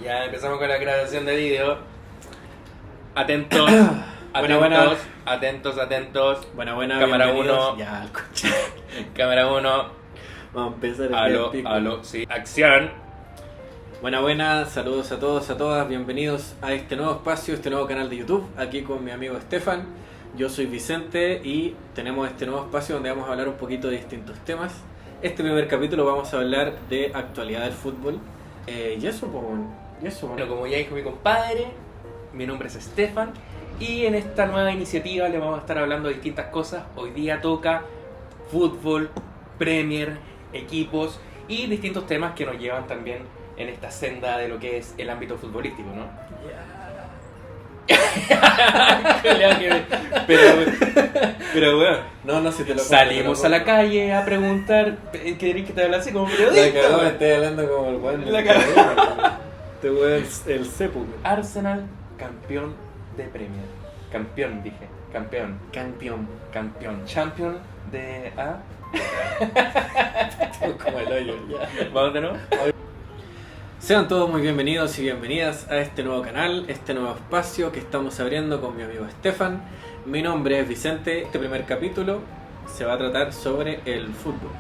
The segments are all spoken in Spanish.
Ya empezamos con la grabación de vídeo. Atentos, Buena. atentos. Buena, Cámara bienvenidos. 1. Ya, al coche. Cámara 1. Vamos a empezar. Aló, sí. Acción. Buena, saludos a todos, a todas, bienvenidos a este nuevo espacio, este nuevo canal de YouTube, aquí con mi amigo Estefan. Yo soy Vicente y tenemos este nuevo espacio donde vamos a hablar un poquito de distintos temas. Este primer capítulo vamos a hablar de actualidad del fútbol. Y eso, pues, Bueno, como ya dijo mi compadre, mi nombre es Estefan y en esta nueva iniciativa le vamos a estar hablando de distintas cosas. Hoy día toca fútbol, Premier, equipos y distintos temas que nos llevan también en esta senda de lo que es el ámbito futbolístico, ¿no? pero bueno, No, si te lo salimos a la calle a preguntar. ¿Querés que te hable así como periodista? La cagó, me estoy hablando como el weón. La cagó. Este weón es el cepu. Arsenal, campeón de Premier. Campeón, dije. Campeón. Champion de A. Como el hoyo, ya. Vamos de nuevo. Sean todos muy bienvenidos y bienvenidas a este nuevo canal, este nuevo espacio que estamos abriendo con mi amigo Estefan. Mi nombre es Vicente. Este primer capítulo se va a tratar sobre el fútbol.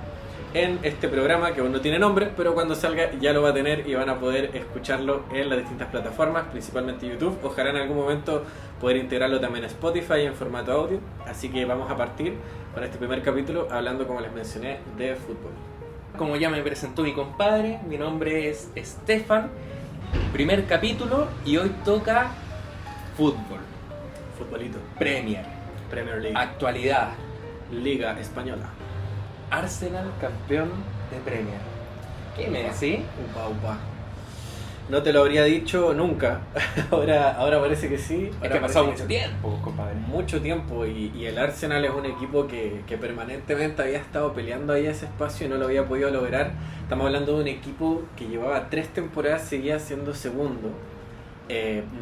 En este programa que aún no tiene nombre, pero cuando salga ya lo va a tener y van a poder escucharlo en las distintas plataformas, principalmente YouTube. Ojalá en algún momento poder integrarlo también a Spotify en formato audio. Así que vamos a partir con este primer capítulo hablando, como les mencioné, de fútbol. Como ya me presentó mi compadre, mi nombre es Estefan. Primer capítulo y hoy toca fútbol, Futbolito. Premier, Premier League. actualidad. Liga Española. Arsenal campeón de Premier. ¿Qué me decís? Upa. No te lo habría dicho nunca. ahora parece que sí. Es Ahora que ha pasado parece mucho que sí. tiempo, compadre. Mucho tiempo y el Arsenal es un equipo que permanentemente había estado peleando ahí ese espacio y no lo había podido lograr. Estamos hablando de un equipo que llevaba 3 temporadas seguidas siendo segundo,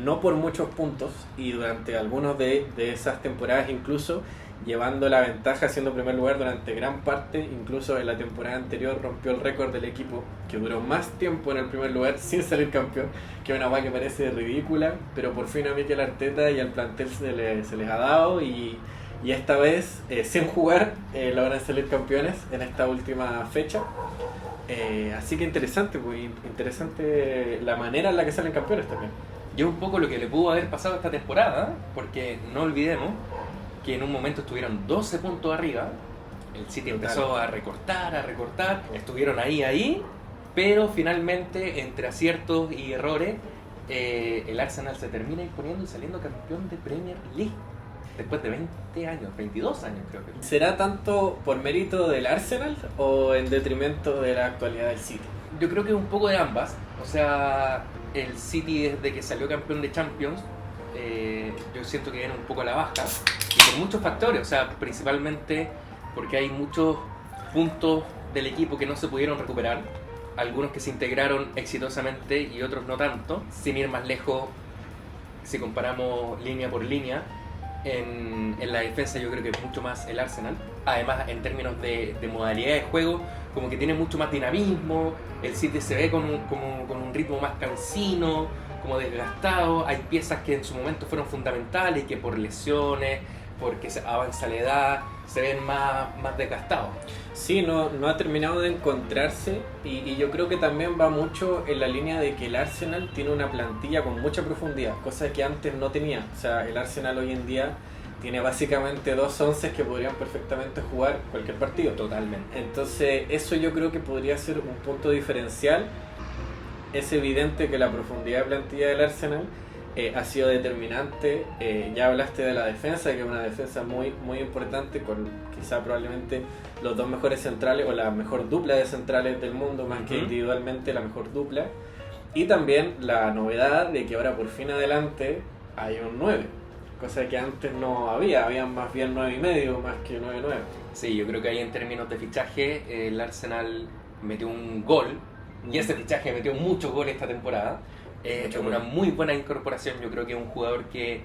no por muchos puntos, y durante algunas de esas temporadas incluso llevando la ventaja siendo primer lugar durante gran parte. Incluso en la temporada anterior rompió el récord del equipo que duró más tiempo en el primer lugar sin salir campeón, que es una guay que parece ridícula, pero por fin a Mikel Arteta y al plantel se les ha dado y esta vez sin jugar logran salir campeones en esta última fecha. Así que interesante, pues, interesante la manera en la que salen campeones también. Y es un poco lo que le pudo haber pasado esta temporada, porque no olvidemos que en un momento estuvieron 12 puntos arriba, el City empezó a recortar, estuvieron ahí, pero finalmente entre aciertos y errores el Arsenal se termina imponiendo y saliendo campeón de Premier League después de 20 años, 22 años creo que. ¿Será tanto por mérito del Arsenal o en detrimento de la actualidad del City? Yo creo que un poco de ambas, o sea, el City desde que salió campeón de Champions, yo siento que viene un poco a la baja y por muchos factores, o sea, principalmente porque hay muchos puntos del equipo que no se pudieron recuperar, algunos que se integraron exitosamente y otros no tanto. Sin ir más lejos, si comparamos línea por línea, en la defensa yo creo que es mucho más el Arsenal. Además, en términos de modalidad de juego, como que tiene mucho más dinamismo. El City se ve con un ritmo más cansino, como desgastado. Hay piezas que en su momento fueron fundamentales y que por lesiones, porque avanza la edad, se ven más desgastados. Sí, no ha terminado de encontrarse y yo creo que también va mucho en la línea de que el Arsenal tiene una plantilla con mucha profundidad, cosa que antes no tenía. O sea, el Arsenal hoy en día tiene básicamente 2 onces que podrían perfectamente jugar cualquier partido. Totalmente. Entonces eso yo creo que podría ser un punto diferencial. Es evidente que la profundidad de plantilla del Arsenal ha sido determinante. Ya hablaste de la defensa, que es una defensa muy, muy importante, con quizá probablemente los 2 mejores centrales o la mejor dupla de centrales del mundo, más que individualmente la mejor dupla. Y también la novedad de que ahora por fin adelante hay un 9, cosa que antes no habían más bien 9,5 más que 9-9. Sí, yo creo que ahí en términos de fichaje el Arsenal metió un gol y ese fichaje metió muchos goles esta temporada. Es una muy buena incorporación. Yo creo que es un jugador que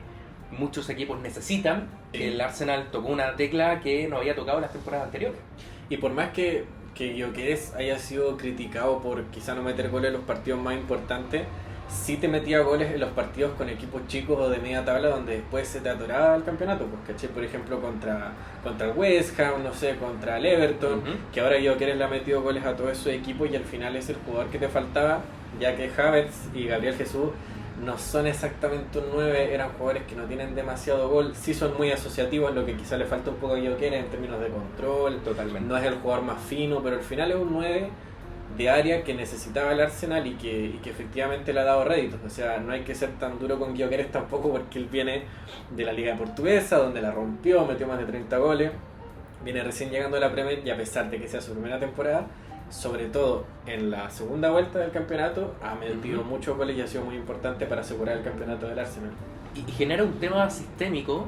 muchos equipos necesitan. El Arsenal tocó una tecla que no había tocado las temporadas anteriores. Y por más que Gyökeres haya sido criticado por quizá no meter goles en los partidos más importantes, sí te metía goles en los partidos con equipos chicos o de media tabla donde después se te atoraba el campeonato, pues, ¿cachai? Por ejemplo contra el West Ham, no sé, contra el Everton, que ahora Gyökeres le ha metido goles a todos esos equipos y al final es el jugador que te faltaba, ya que Havertz y Gabriel Jesús no son exactamente un 9, eran jugadores que no tienen demasiado gol, sí son muy asociativos, lo que quizá le falta un poco a Gyökeres en términos de control. Totalmente. No es el jugador más fino, pero al final es un 9 de área que necesitaba el Arsenal y que efectivamente le ha dado réditos. O sea, no hay que ser tan duro con Gyökeres tampoco, porque él viene de la Liga Portuguesa, donde la rompió, metió más de 30 goles, viene recién llegando a la Premier y a pesar de que sea su primera temporada, sobre todo en la segunda vuelta del campeonato, ha metido muchos goles y ha sido muy importante para asegurar el campeonato del Arsenal. Y genera un tema sistémico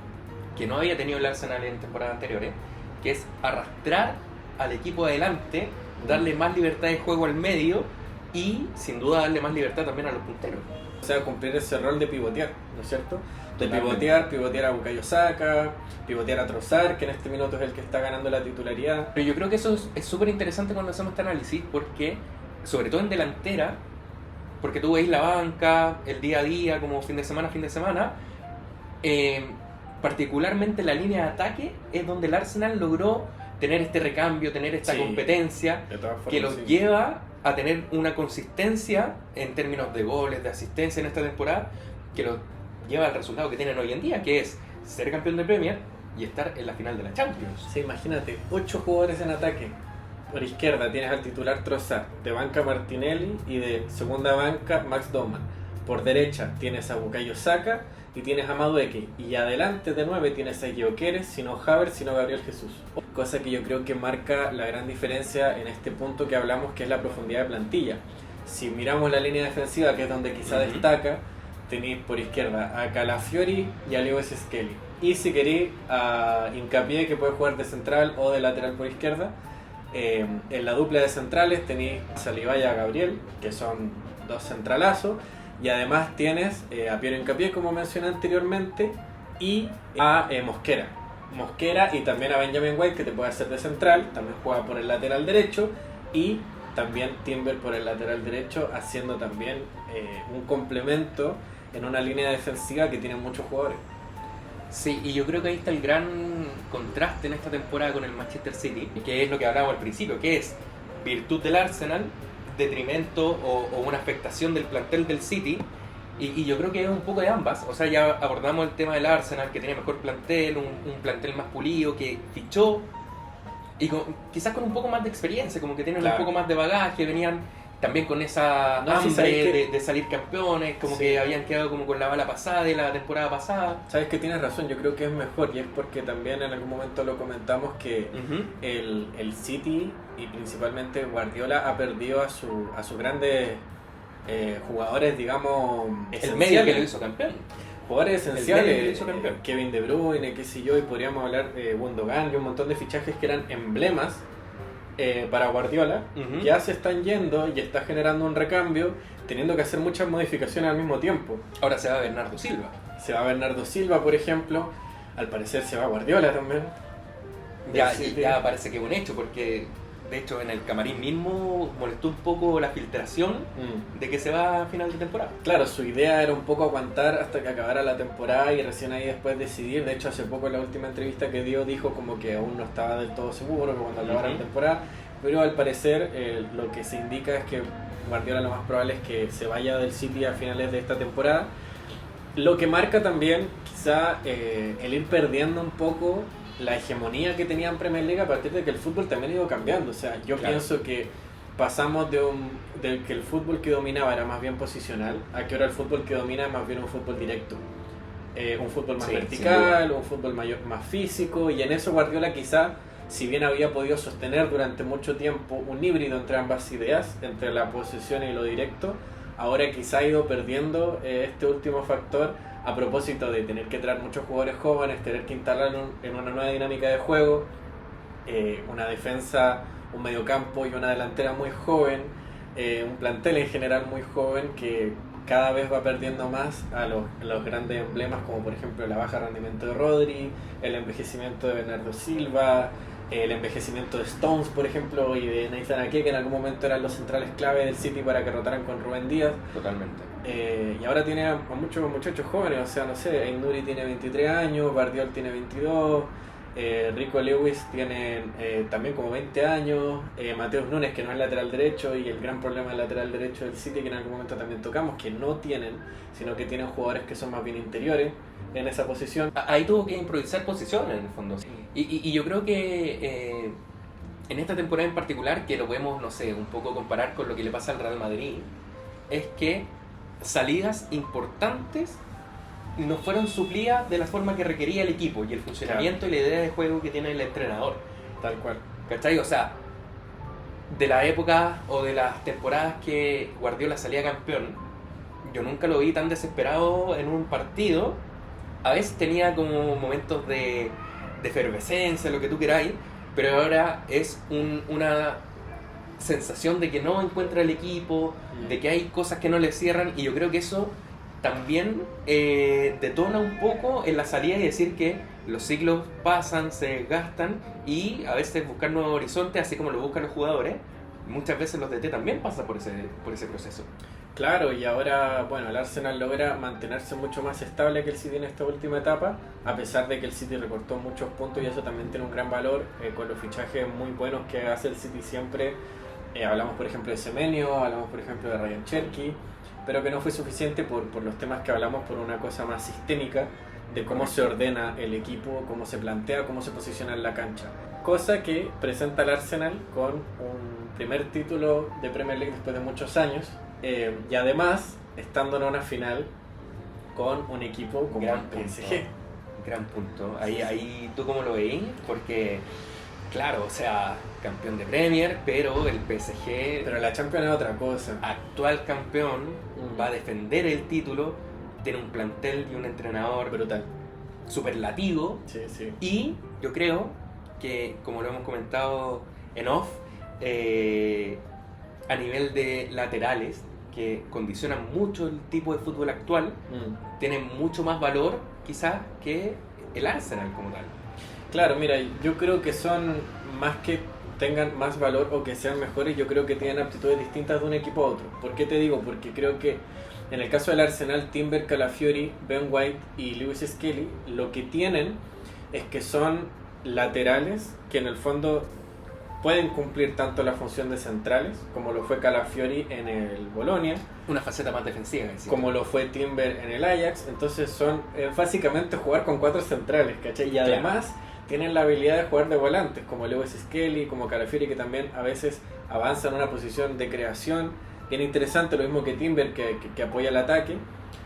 que no había tenido el Arsenal en temporadas anteriores, que es arrastrar al equipo adelante, darle más libertad de juego al medio y sin duda darle más libertad también a los punteros. O sea, cumplir ese rol de pivotear, ¿no es cierto? De Totalmente. pivotear a Bukayo Saka, pivotear a Trossard, que en este minuto es el que está ganando la titularidad. Pero yo creo que eso es súper interesante cuando hacemos este análisis, porque, sobre todo en delantera, porque tú veis la banca, el día a día, como fin de semana, particularmente la línea de ataque es donde el Arsenal logró tener este recambio, tener esta Sí, competencia, de todas formas, que los sí. lleva a tener una consistencia en términos de goles, de asistencia en esta temporada, que los lleva al resultado que tienen hoy en día, que es ser campeón de Premier y estar en la final de la Champions. Sí, imagínate, 8 jugadores en ataque. Por izquierda tienes al titular Trossard, de banca Martinelli y de segunda banca Max Doman. Por derecha tienes a Bukayo Saka y tienes a Madueke. Y adelante de 9 tienes a Gyökeres, sino Havertz, sino Gabriel Jesús. Cosa que yo creo que marca la gran diferencia en este punto que hablamos, que es la profundidad de plantilla. Si miramos la línea defensiva, que es donde quizá destaca, tenéis por izquierda a Calafiori y a Lewis Skelly. Y si queréis a Hincapié, que puede jugar de central o de lateral por izquierda. En la dupla de centrales tenéis a Saliba y a Gabriel, que son dos centralazos. Y además tienes a Piero Hincapié, como mencioné anteriormente, y a Mosquera y también a Benjamin White, que te puede hacer de central, también juega por el lateral derecho, y también Timber por el lateral derecho, haciendo también un complemento en una línea defensiva que tiene muchos jugadores. Sí, y yo creo que ahí está el gran contraste en esta temporada con el Manchester City, que es lo que hablábamos al principio, que es virtud del Arsenal, detrimento o una afectación del plantel del City, y yo creo que es un poco de ambas. O sea, ya abordamos el tema del Arsenal, que tiene mejor plantel, un plantel más pulido, que fichó, y quizás con un poco más de experiencia, como que tienen Claro. un poco más de bagaje, venían también con esa No, sí, hambre sabes que- de salir campeones, como Sí. que habían quedado como con la bala pasada de la temporada pasada. Sabes que tienes razón, yo creo que es mejor, y es porque también en algún momento lo comentamos que el City y principalmente Guardiola ha perdido a sus grandes jugadores, digamos, El medio que lo hizo campeón. jugadores medio que lo esenciales, hizo campeón. Kevin De Bruyne, qué sé yo, y podríamos hablar de Gundogan y un montón de fichajes que eran emblemas para Guardiola, Ujú. ya se están yendo y está generando un recambio, teniendo que hacer muchas modificaciones al mismo tiempo. Ahora se va Bernardo Silva. Se va Bernardo Silva, por ejemplo, al parecer se va Guardiola también. Ya, Sí, y ya parece que es un hecho, porque de hecho en el camarín mismo molestó un poco la filtración de que se va a final de temporada. Claro, su idea era un poco aguantar hasta que acabara la temporada y recién ahí después decidir. De hecho, hace poco en la última entrevista que dio dijo como que aún no estaba del todo seguro que cuando acabara la temporada, pero al parecer lo que se indica es que Guardiola lo más probable es que se vaya del City a finales de esta temporada, lo que marca también quizá el ir perdiendo un poco la hegemonía que tenía en Premier League a partir de que el fútbol también ha ido cambiando. O sea, yo Claro. pienso que pasamos de que el fútbol que dominaba era más bien posicional a que ahora el fútbol que domina es más bien un fútbol directo. Un fútbol más Sí, vertical, un fútbol más físico, y en eso Guardiola quizá, si bien había podido sostener durante mucho tiempo un híbrido entre ambas ideas, entre la posesión y lo directo, ahora quizá ha ido perdiendo este último factor a propósito de tener que traer muchos jugadores jóvenes, tener que instalarlo en una nueva dinámica de juego, una defensa, un mediocampo y una delantera muy joven, un plantel en general muy joven que cada vez va perdiendo más a los grandes emblemas, como por ejemplo la baja rendimiento de Rodri, el envejecimiento de Bernardo Silva, el envejecimiento de Stones, por ejemplo, y de Nathan Ake, que en algún momento eran los centrales clave del City para que rotaran con Rubén Díaz. Totalmente. Y ahora tiene a muchos muchachos jóvenes, o sea, no sé, Aït-Nouri tiene 23 años, Bardiol tiene 22, Rico Lewis tiene también como 20 años, Mateus Nunes, que no es lateral derecho, y el gran problema del lateral derecho del City, que en algún momento también tocamos, que no tienen, sino que tienen jugadores que son más bien interiores en esa posición. Ahí tuvo que improvisar posiciones en el fondo. Y yo creo que en esta temporada en particular, que lo podemos, no sé, un poco comparar con lo que le pasa al Real Madrid, es que salidas importantes no fueron suplidas de la forma que requería el equipo y el funcionamiento y la idea de juego que tiene el entrenador. Tal cual. ¿Cachai? O sea, de la época o de las temporadas que Guardiola salía campeón, yo nunca lo vi tan desesperado en un partido. A veces tenía como momentos de efervescencia, lo que tú queráis, pero ahora es una sensación de que no encuentra el equipo, de que hay cosas que no le cierran, y yo creo que eso también detona un poco en la salida y decir que los ciclos pasan, se desgastan, y a veces buscar nuevos horizontes, así como lo buscan los jugadores, muchas veces los DT también pasan por ese proceso. Claro, y ahora, bueno, el Arsenal logra mantenerse mucho más estable que el City en esta última etapa, a pesar de que el City recortó muchos puntos, y eso también tiene un gran valor con los fichajes muy buenos que hace el City siempre. Hablamos, por ejemplo, de Semenyo, hablamos, por ejemplo, de Ryan Cherki, pero que no fue suficiente por los temas que hablamos, por una cosa más sistémica de cómo se ordena el equipo, cómo se plantea, cómo se posiciona en la cancha. Cosa que presenta el Arsenal con un primer título de Premier League después de muchos años, y además estando en una final con un equipo como Gran el PSG. punto. Gran punto. Ahí tú cómo lo veís, porque claro, o sea, campeón de Premier, pero el PSG, Pero la Champions es otra cosa. actual campeón, va a defender el título, tiene un plantel y un entrenador Brutal. superlativo, Sí, sí. y yo creo que, como lo hemos comentado en off, a nivel de laterales, que condicionan mucho el tipo de fútbol actual, tienen mucho más valor quizás que el Arsenal como tal. Claro, mira, yo creo que son más que tengan más valor o que sean mejores, yo creo que tienen aptitudes distintas de un equipo a otro. ¿Por qué te digo? Porque creo que en el caso del Arsenal, Timber, Calafiori, Ben White y Lewis Skelly, lo que tienen es que son laterales que en el fondo pueden cumplir tanto la función de centrales, como lo fue Calafiori en el Bolonia, Una faceta más defensiva, como lo fue Timber en el Ajax. Entonces son básicamente jugar con 4 centrales, ¿cachai? Y además tienen la habilidad de jugar de volantes, como Lewis Skelly, como Calafiori, que también a veces avanza en una posición de creación bien interesante, lo mismo que Timber, que apoya el ataque.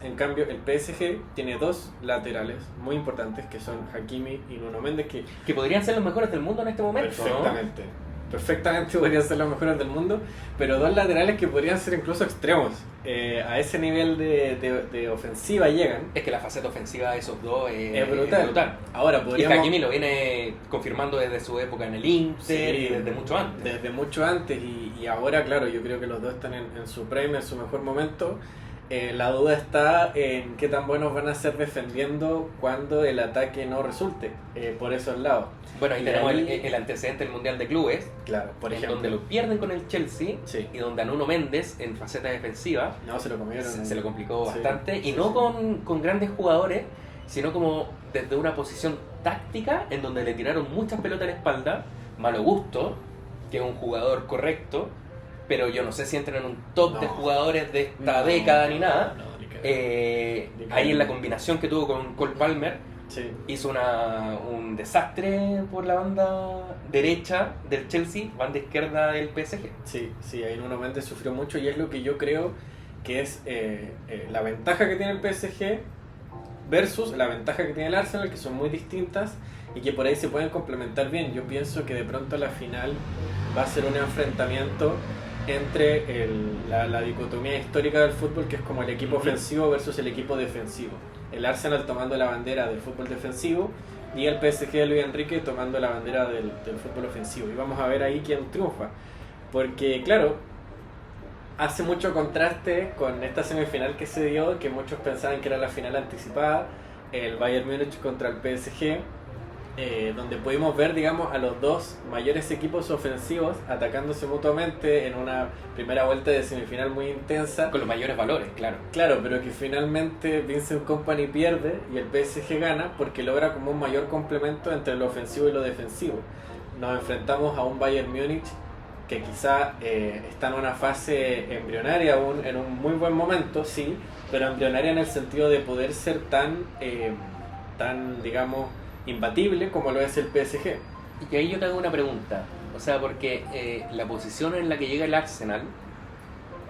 En cambio, el PSG tiene 2 laterales muy importantes, que son Hakimi y Nuno Méndez, que podrían ser los mejores del mundo en este momento, perfectamente, perfectamente podrían ser los mejores del mundo, pero 2 laterales que podrían ser incluso extremos. A ese nivel de ofensiva llegan. Es que la faceta ofensiva de esos dos Es brutal. Ahora Y podríamos... Hakimi lo viene confirmando desde su época en el Inter, Sí, y desde mucho antes. Desde mucho antes, y ahora, claro, yo creo que los dos están en su prime, en su mejor momento. La duda está en qué tan buenos van a ser defendiendo cuando el ataque no resulte por esos lados. Bueno, ahí Y tenemos ahí- el antecedente del Mundial de Clubes, Claro, por ejemplo. donde lo pierden con el Chelsea, Sí. y donde a Nuno Méndez en faceta defensiva No, se lo comieron. se lo complicó Sí, bastante, y sí, no sí. con grandes jugadores, sino como desde una posición táctica en donde le tiraron muchas pelotas a la espalda. Malo Gusto, que es un jugador correcto, pero yo no sé si entra en un top de No. jugadores de esta No, década ni nada. no, ni cagando. Ni Ahí cagando. en la combinación que tuvo con Cole Palmer, Sí. hizo un desastre por la banda derecha del Chelsea, banda izquierda del PSG. Sí, sí, ahí Nuno Méndez sufrió mucho, y es lo que yo creo que es la ventaja que tiene el PSG versus la ventaja que tiene el Arsenal, que son muy distintas y que por ahí se pueden complementar bien. Yo pienso que de pronto la final va a ser un enfrentamiento entre la dicotomía histórica del fútbol, que es como el equipo ofensivo versus el equipo defensivo. El Arsenal tomando la bandera del fútbol defensivo y el PSG de Luis Enrique tomando la bandera del fútbol ofensivo. Y vamos a ver ahí quién triunfa. Porque, claro, hace mucho contraste con esta semifinal que se dio, que muchos pensaban que era la final anticipada, el Bayern Múnich contra el PSG. donde pudimos ver, digamos, a los dos mayores equipos ofensivos atacándose mutuamente en una primera vuelta de semifinal muy intensa. Con los mayores valores, claro. Claro, pero que finalmente Vincent Kompany pierde y el PSG gana porque logra como un mayor complemento entre lo ofensivo y lo defensivo. Nos enfrentamos a un Bayern Múnich que quizá está en una fase embrionaria aún, en un muy buen momento, sí, pero embrionaria en el sentido de poder ser tan digamos, imbatible como lo es el PSG. Y ahí yo te hago una pregunta, o sea, porque la posición en la que llega el Arsenal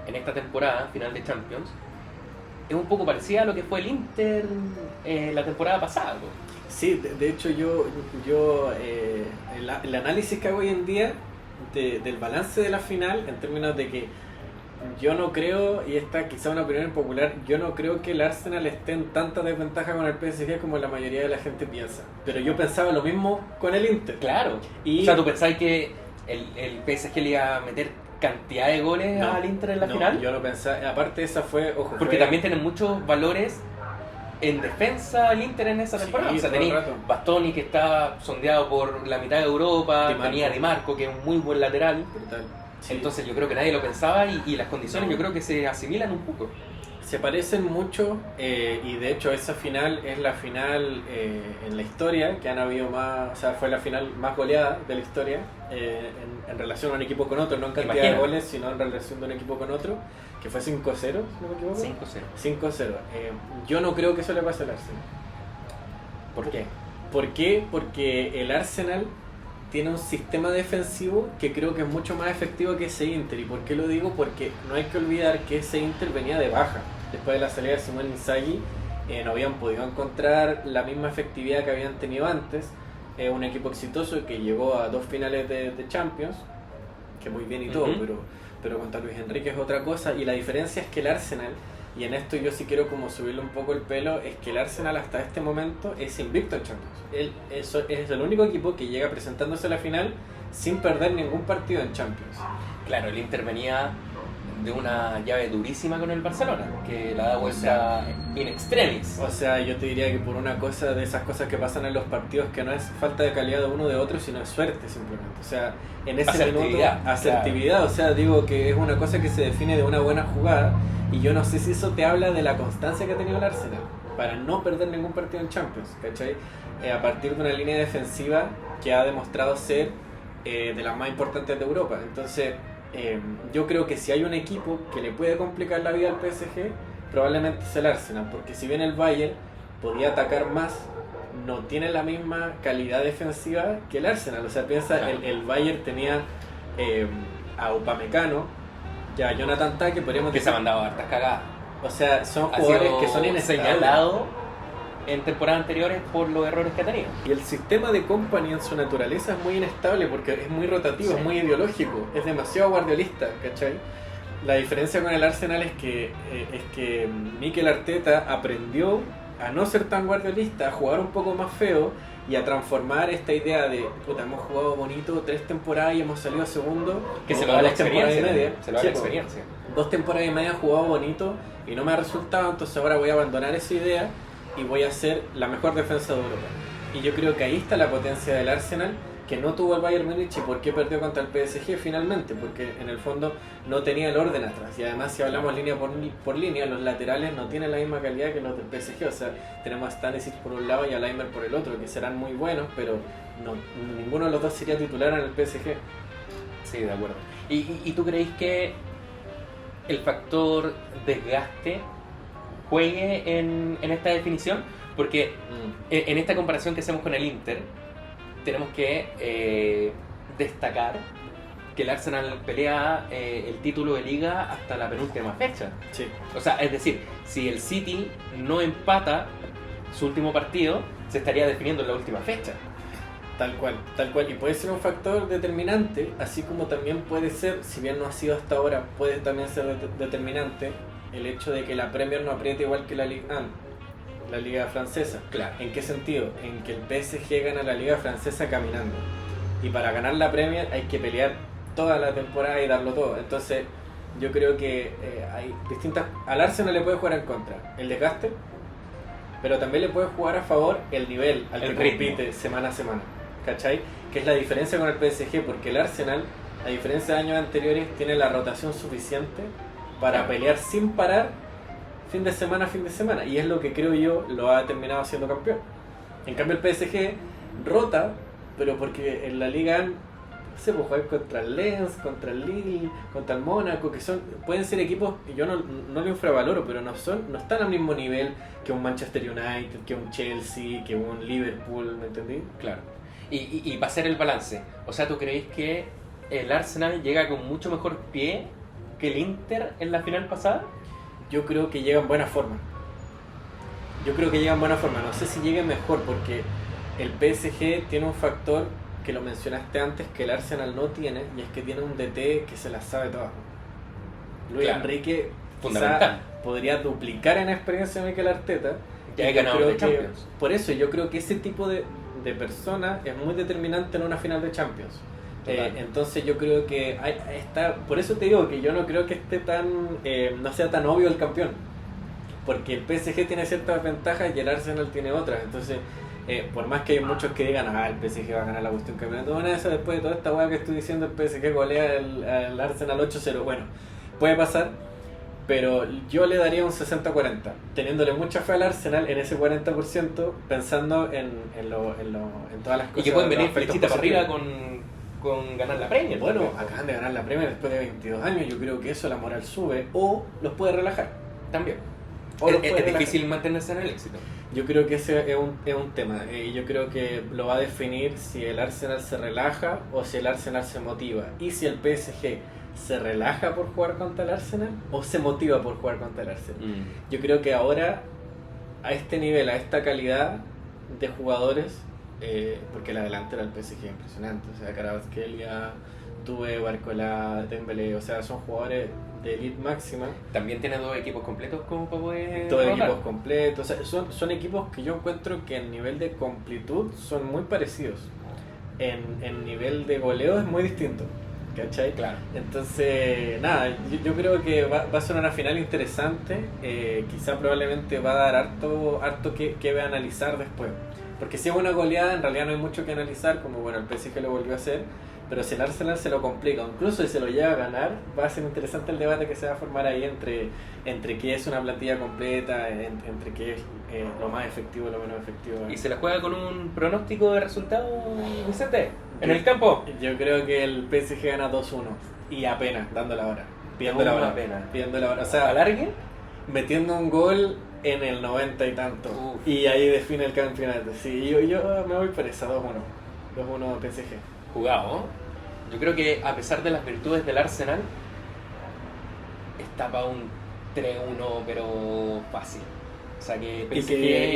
en esta temporada, final de Champions, es un poco parecida a lo que fue el Inter la temporada pasada, ¿no? Sí, de hecho el análisis que hago hoy en día del balance de la final, en términos de que yo no creo, y esta quizá una opinión impopular, yo no creo que el Arsenal esté en tanta desventaja con el PSG como la mayoría de la gente piensa. Pero yo pensaba lo mismo con el Inter. Claro. Y, o sea, ¿tú pensás que el PSG le iba a meter cantidad de goles al Inter en la final? Yo lo pensaba. Aparte esa fue, ojo, porque también tienen muchos valores en defensa el Inter en esa temporada. Sí, o sea, tenía Bastoni, que está sondeado por la mitad de Europa, tenía Di Marco, que es un muy buen lateral. Brutal. Sí. Entonces yo creo que nadie lo pensaba y las condiciones yo creo que se asimilan un poco. Se parecen mucho y de hecho esa final es la final en la historia que han habido más, o sea, fue la final más goleada de la historia en relación a un equipo con otro, no en cantidad de goles, sino en relación de un equipo con otro, que fue 5-0, si no me equivoco. 5-0. Yo no creo que eso le pase al Arsenal. ¿Por qué? ¿Por qué? Porque el Arsenal tiene un sistema defensivo que creo que es mucho más efectivo que ese Inter. ¿Y por qué lo digo? Porque no hay que olvidar que ese Inter venía de baja. Después de la salida de Simone Inzaghi no habían podido encontrar la misma efectividad que habían tenido antes. Un equipo exitoso que llegó a 2 finales de Champions, que muy bien y todo, pero contra Luis Enrique es otra cosa. Y la diferencia es que el Arsenal, y en esto yo sí quiero como subirle un poco el pelo, es que el Arsenal hasta este momento es invicto en Champions. Es el único equipo que llega presentándose a la final sin perder ningún partido en Champions. Claro, el Inter venía de una llave durísima con el Barcelona, que la da vuelta in extremis. O sea, yo te diría que por una cosa de esas cosas que pasan en los partidos, que no es falta de calidad de uno de otro, sino es suerte simplemente. O sea, en ese asertividad, claro. O sea, digo que es una cosa que se define de una buena jugada, y yo no sé si eso te habla de la constancia que ha tenido el Arsenal para no perder ningún partido en Champions, ¿cachai? A partir de una línea defensiva que ha demostrado ser de las más importantes de Europa. Entonces, yo creo que si hay un equipo que le puede complicar la vida al PSG, probablemente es el Arsenal, porque si bien el Bayern podía atacar más, no tiene la misma calidad defensiva que el Arsenal. O sea, piensa, claro. el Bayern tenía a Upamecano, ya a Jonathan Tah, que podríamos decir que se ha mandado hartas cagadas. O sea, son jugadores que son inestables, señalados en temporadas anteriores por los errores que ha tenido. Y el sistema de Kompany en su naturaleza es muy inestable porque es muy rotativo, sí. Es muy ideológico, es demasiado guardiolista, ¿cachai? La diferencia con el Arsenal es que Mikel Arteta aprendió a no ser tan guardiolista, a jugar un poco más feo y a transformar esta idea de, puta, hemos jugado bonito 3 temporadas y hemos salido segundo, que se lo da la experiencia, se lo da la experiencia. 2 temporadas y media he jugado bonito y no me ha resultado, entonces ahora voy a abandonar esa idea y voy a ser la mejor defensa de Europa. Y yo creo que ahí está la potencia del Arsenal, que no tuvo el Bayern Múnich. ¿Y por qué perdió contra el PSG finalmente? Porque en el fondo no tenía el orden atrás. Y además, si hablamos línea por línea, los laterales no tienen la misma calidad que los del PSG. O sea, tenemos a Stanisic por un lado y a Laimer por el otro, que serán muy buenos, pero ninguno de los dos sería titular en el PSG. Sí, de acuerdo. ¿Y tú creéis que el factor desgaste juegue en esta definición? Porque en esta comparación que hacemos con el Inter, tenemos que destacar que el Arsenal pelea el título de liga hasta la penúltima fecha. Sí. O sea, es decir, si el City no empata su último partido, se estaría definiendo en la última fecha. Tal cual. Y puede ser un factor determinante, así como también puede ser, si bien no ha sido hasta ahora, puede también ser determinante el hecho de que la Premier no apriete igual que la Ligue 1, la liga francesa. Claro. ¿En qué sentido? En que el PSG gana la liga francesa caminando. Y para ganar la Premier hay que pelear toda la temporada y darlo todo. Entonces, yo creo que hay distintas... Al Arsenal le puede jugar en contra el desgaste, pero también le puede jugar a favor el nivel al que El ritmo. compite semana a semana, ¿cachai? Que es la diferencia con el PSG, porque el Arsenal, a diferencia de años anteriores, tiene la rotación suficiente para pelear sin parar fin de semana a fin de semana, y es lo que creo yo lo ha terminado siendo campeón. En cambio el PSG rota, pero porque en la Liga no sé, pues jugar contra el Lens, contra el Lille, contra el Mónaco, que pueden ser equipos que yo no lo infravaloro, pero no están al mismo nivel que un Manchester United, que un Chelsea, que un Liverpool, ¿me entendí? Claro. Y va a ser el balance. O sea, ¿tú creéis que el Arsenal llega con mucho mejor pie que el Inter en la final pasada? Yo creo que llega en buena forma. No sé si llegue mejor, porque el PSG tiene un factor que lo mencionaste antes que el Arsenal no tiene, y es que tiene un DT que se las sabe todas. Luis Claro. Enrique Fundamental. quizá podría duplicar en experiencia a Mikel Arteta. Ya y hay yo ganador creo de que- Champions. Por eso yo creo que ese tipo de persona es muy determinante en una final de Champions. Total. Entonces yo creo que está, por eso te digo que yo no creo que esté no sea tan obvio el campeón, porque el PSG tiene ciertas ventajas y el Arsenal tiene otras. Entonces por más que hay muchos que digan el PSG va a ganar la cuestión campeonato, una de esas, después de toda esta hueá que estoy diciendo, el PSG golea al Arsenal 8-0, bueno, puede pasar, pero yo le daría un 60-40, teniéndole mucha fe al Arsenal en ese 40%, pensando en todas las cosas. Y que pueden venir los aspectos flechita para arriba positivos. con ganar la Premier. Bueno, también. acaban de ganar la Premier después de 22 años, yo creo que eso la moral sube, o los puede relajar. También. O los Es puede relajar. difícil mantenerse en el éxito. Yo creo que ese es un tema, y yo creo que lo va a definir si el Arsenal se relaja o si el Arsenal se motiva, y si el PSG se relaja por jugar contra el Arsenal o se motiva por jugar contra el Arsenal. Yo creo que ahora, a este nivel, a esta calidad de jugadores, porque la delantera del PSG es impresionante, o sea, Kvaratskhelia, Touré, Barcola, Dembélé, o sea, son jugadores de elite máxima. También tiene dos equipos completos como para poder Todos rotar. equipos completos, o sea, son equipos que yo encuentro que en nivel de completud son muy parecidos. En nivel de goleo es muy distinto, ¿cachai? Claro. Entonces, nada, yo creo que va a ser una final interesante, quizá probablemente va a dar harto que analizar después. Porque si es una goleada, en realidad no hay mucho que analizar, como bueno, el PSG lo volvió a hacer, pero si el Arsenal se lo complica, incluso si se lo llega a ganar, va a ser interesante el debate que se va a formar ahí entre qué es una plantilla completa, entre qué es lo más efectivo y lo menos efectivo. Y se la juega con un pronóstico de resultado, Vicente, en el campo. Yo creo que el PSG gana 2-1, y apenas, dando la hora, pidiendo la hora, Apenas. pidiendo la hora, o sea, ¿Alargue? metiendo un gol en el 90 y tanto, Uf. y ahí define el campeonato. Sí, yo me voy por esa, 2-1 PSG. Jugado, ¿no? Yo creo que a pesar de las virtudes del Arsenal, está para un 3-1, pero fácil. O sea que Y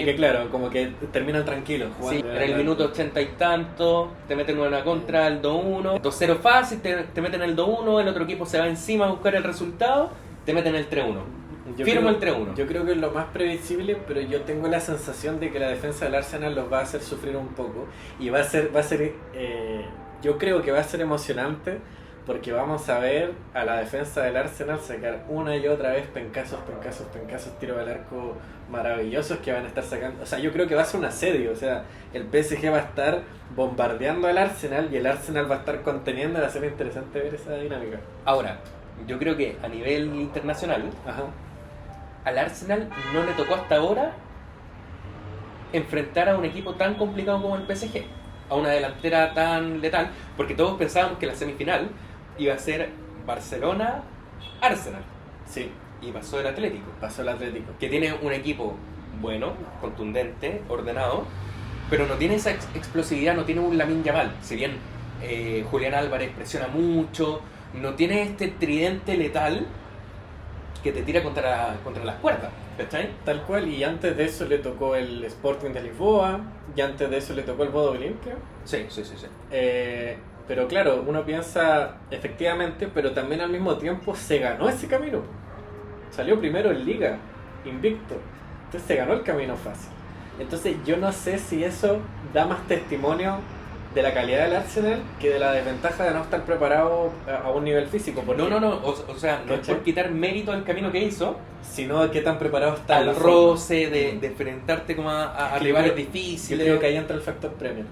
que claro, como que terminan tranquilos sí, jugando. en el minuto 80 y tanto, te meten una contra, el 2-1, 2-0 fácil, te meten el 2-1, el otro equipo se va encima a buscar el resultado, te meten el 3-1. Firmo el 3-1. Yo creo que es lo más previsible, pero yo tengo la sensación de que la defensa del Arsenal los va a hacer sufrir un poco, y va a ser yo creo que va a ser emocionante, porque vamos a ver a la defensa del Arsenal sacar una y otra vez pencazos, tiros al arco maravillosos que van a estar sacando. O sea, yo creo que va a ser un asedio. O sea, el PSG va a estar bombardeando al Arsenal y el Arsenal va a estar conteniendo. Va a ser interesante ver esa dinámica. Ahora, yo creo que a nivel internacional, Ajá. al Arsenal no le tocó hasta ahora enfrentar a un equipo tan complicado como el PSG, a una delantera tan letal, porque todos pensábamos que la semifinal iba a ser Barcelona-Arsenal, Sí, y pasó el Atlético, pasó el Atlético. que tiene un equipo bueno, contundente, ordenado, pero no tiene esa explosividad, no tiene un Lamine Yamal. Si bien Julián Álvarez presiona mucho, no tiene este tridente letal que te tira contra las cuerdas, ¿cachai? Tal cual, y antes de eso le tocó el Sporting de Lisboa, y antes de eso le tocó el Bodo Glimt, creo. Sí. Pero claro, uno piensa efectivamente, pero también al mismo tiempo se ganó ese camino. Salió primero en Liga, invicto. Entonces se ganó el camino fácil. Entonces yo no sé si eso da más testimonio de la calidad del Arsenal que de la desventaja de no estar preparado a un nivel físico. Porque, No, o sea, no es ¿cachai? por quitar mérito al camino que hizo, sino de qué tan preparado está en la al forma. roce, de enfrentarte como a Es que rivales yo difíciles. creo que ahí entra el factor Premier.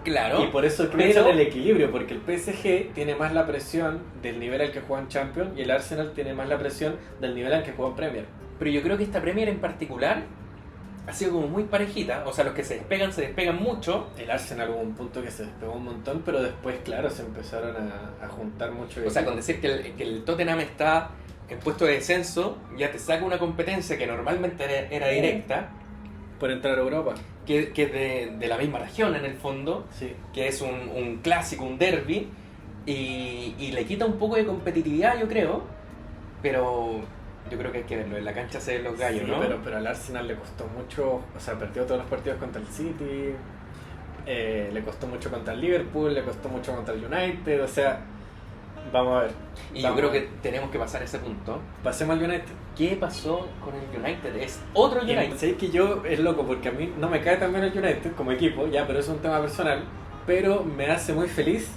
Claro. Y por eso pienso en el equilibrio, porque el PSG tiene más la presión del nivel al que juega en Champions y el Arsenal tiene más la presión del nivel al que juega en Premier. Pero yo creo que esta Premier en particular ha sido como muy parejita. O sea, los que se despegan mucho. El Arsenal hubo un punto que se despegó un montón, pero después, claro, se empezaron a juntar mucho. O sea, con decir que el Tottenham está en puesto de descenso, ya te saca una competencia que normalmente era directa, por entrar a Europa. que es de la misma región en el fondo, Sí. que es un clásico, un derby, y le quita un poco de competitividad, yo creo, pero yo creo que hay que verlo, en la cancha se ven los gallos, Sí, ¿no? pero al Arsenal le costó mucho, o sea, perdió todos los partidos contra el City, le costó mucho contra el Liverpool, le costó mucho contra el United, o sea, vamos a ver. Y Vamos yo creo a ver. que tenemos que pasar ese punto. Pasemos al United. ¿Qué pasó con el United? Es otro Y United. sabéis que yo es loco porque a mí no me cae tan bien el United como equipo, ya, pero es un tema personal, pero me hace muy feliz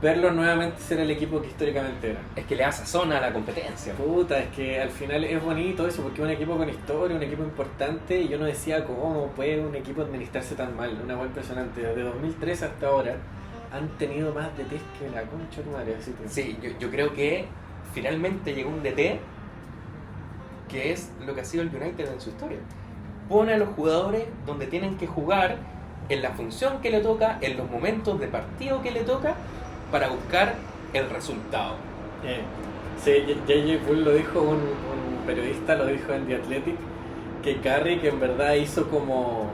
verlo nuevamente ser el equipo que históricamente era. Es que le da sazón a la competencia. Puta, es que al final es bonito eso, porque es un equipo con historia, un equipo importante, y yo no decía cómo puede un equipo administrarse tan mal, una hueá impresionante. Desde 2003 hasta ahora han tenido más DTs que la concha de tu madre, así que... Sí, yo creo que finalmente llegó un DT que es lo que ha sido el United en su historia. Pone a los jugadores donde tienen que jugar, en la función que le toca, en los momentos de partido que le toca, para buscar el resultado. Sí, J.J. Bull lo dijo, un periodista lo dijo en The Athletic, que Carrick en verdad hizo como,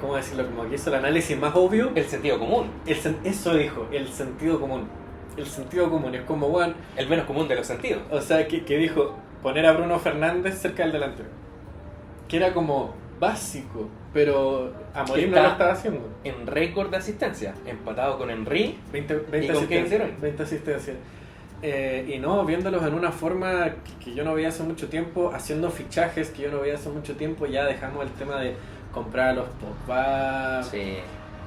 ¿cómo decirlo? Como que hizo el análisis más obvio. El sentido común, Eso dijo, el sentido común. El sentido común es como, bueno, el menos común de los sentidos. o sea, que dijo poner a Bruno Fernández cerca del delantero. Que era como básico, pero Amorim no lo estaba haciendo. En récord de asistencia, empatado con Henry. 20 ¿Y con qué asistencias. hicieron? 20 asistencias. Y no, viéndolos en una forma que yo no veía hace mucho tiempo, haciendo fichajes que yo no veía hace mucho tiempo, ya dejamos el tema de comprar a los Pogba, Sí.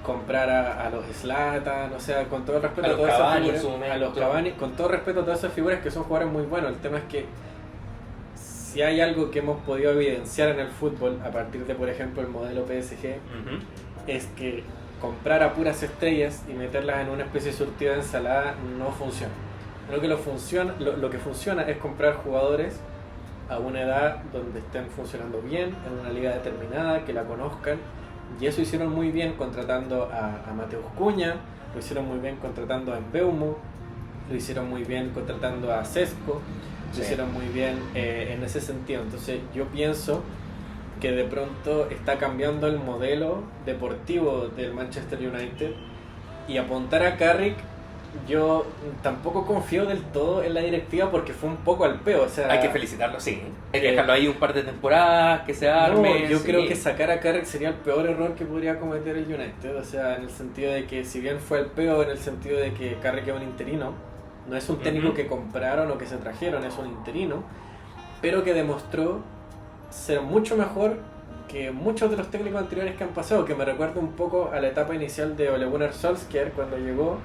comprar a los Zlatan, o sea, con todo el respeto A los todas esas Cavani en figuras, su momento. a los Cavani, con todo respeto a todas esas figuras que son jugadores muy buenos. El tema es que si hay algo que hemos podido evidenciar en el fútbol a partir de, por ejemplo, el modelo PSG, Ujú. es que comprar a puras estrellas y meterlas en una especie de surtida de ensalada no funciona. Lo que funciona es comprar jugadores a una edad donde estén funcionando bien, en una liga determinada, que la conozcan, y eso hicieron muy bien contratando a Mateus Cunha, lo hicieron muy bien contratando a Mbeumo, lo hicieron muy bien contratando a Sesco, Sí. lo hicieron muy bien en ese sentido. Entonces yo pienso que de pronto está cambiando el modelo deportivo del Manchester United, y apuntar a Carrick, yo tampoco confío del todo en la directiva porque fue un poco al peo. O sea, Hay que felicitarlo, sí. Hay que dejarlo ahí un par de temporadas, que se arme. no, yo sí. creo que sacar a Carrick sería el peor error que podría cometer el United. O sea, en el sentido de que, si bien fue el peor, en el sentido de que Carrick es un interino, no es un técnico Ujú. que compraron o que se trajeron, es un interino, pero que demostró ser mucho mejor que muchos de los técnicos anteriores que han pasado, que me recuerda un poco a la etapa inicial de Ole Gunnar Solskjaer cuando llegó,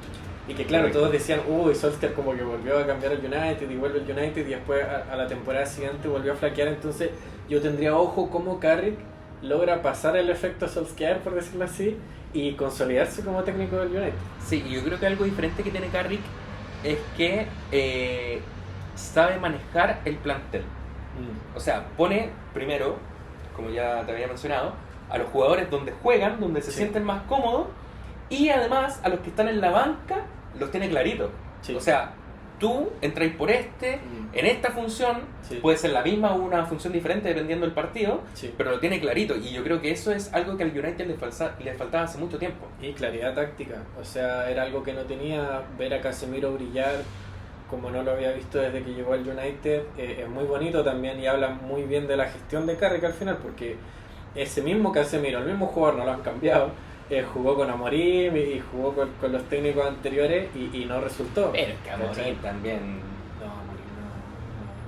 y que claro, Correcto. todos decían, uy, Solskjaer como que volvió a cambiar el United y vuelve el United, y después a la temporada siguiente volvió a flaquear. Entonces yo tendría ojo cómo Carrick logra pasar el efecto Solskjaer, por decirlo así, y consolidarse como técnico del United. Sí, y yo creo que algo diferente que tiene Carrick es que sabe manejar el plantel. O sea, pone primero, como ya te había mencionado, a los jugadores donde juegan, donde se Sí. sienten más cómodos, y además a los que están en la banca los tiene claritos. Sí. O sea, tú entráis por en esta función, Sí. puede ser la misma o una función diferente dependiendo del partido, Sí. pero lo tiene clarito, y yo creo que eso es algo que al United le faltaba hace mucho tiempo. Y claridad táctica, o sea, era algo que no tenía. Ver a Casemiro brillar como no lo había visto desde que llegó al United, es muy bonito también, y habla muy bien de la gestión de Carrick al final, porque ese mismo Casemiro, el mismo jugador, no lo han cambiado, jugó con Amorim y jugó con los técnicos anteriores y no resultó. Pero es que Amorim ¿Cachai? también... No, Amorim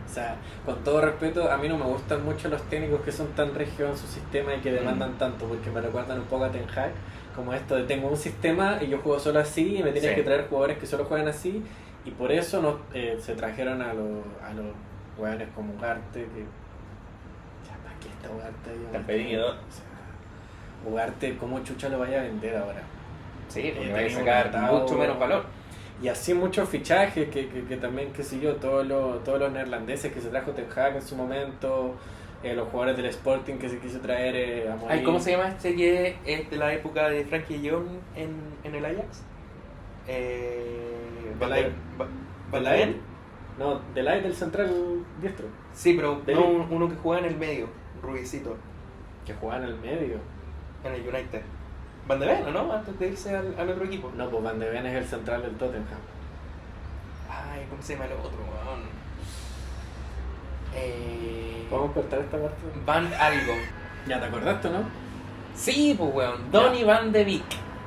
no. O sea, con todo respeto, a mí no me gustan mucho los técnicos que son tan regios en su sistema y que demandan tanto, porque me recuerdan un poco a Ten Hag, como esto de tengo un sistema y yo juego solo así y me tienes que traer jugadores que solo juegan así, y por eso no se trajeron a los jugadores como Ugarte, que ya, ¿para qué está Ugarte ahí? Te han pedido. O sea, Ugarte, ¿cómo chucha lo vaya a vender ahora? Sí, porque Tenía va a sacar contratado- mucho menos valor. Y así muchos fichajes que también, qué sé yo, todos los neerlandeses que se trajo Ten Hag en su momento, los jugadores del Sporting que se quiso traer a morir. Ay, ¿cómo se llama este que es de la época de Frankie de Jong en el Ajax? Delay. ¿Balaen? No, Delay del central diestro, Sí, pero Delay. no uno que juega en el medio, Rubicito, que jugaba en el medio. en el United. Van de Ven, ¿no? Antes de irse al otro equipo. No, pues Van de Ven es el central del Tottenham. Ay, ¿cómo se llama el otro, weón? ¿Podemos cortar esta parte? Van algo. Ya te acordaste, ¿no? Sí, pues weón, Donny Van de Beek.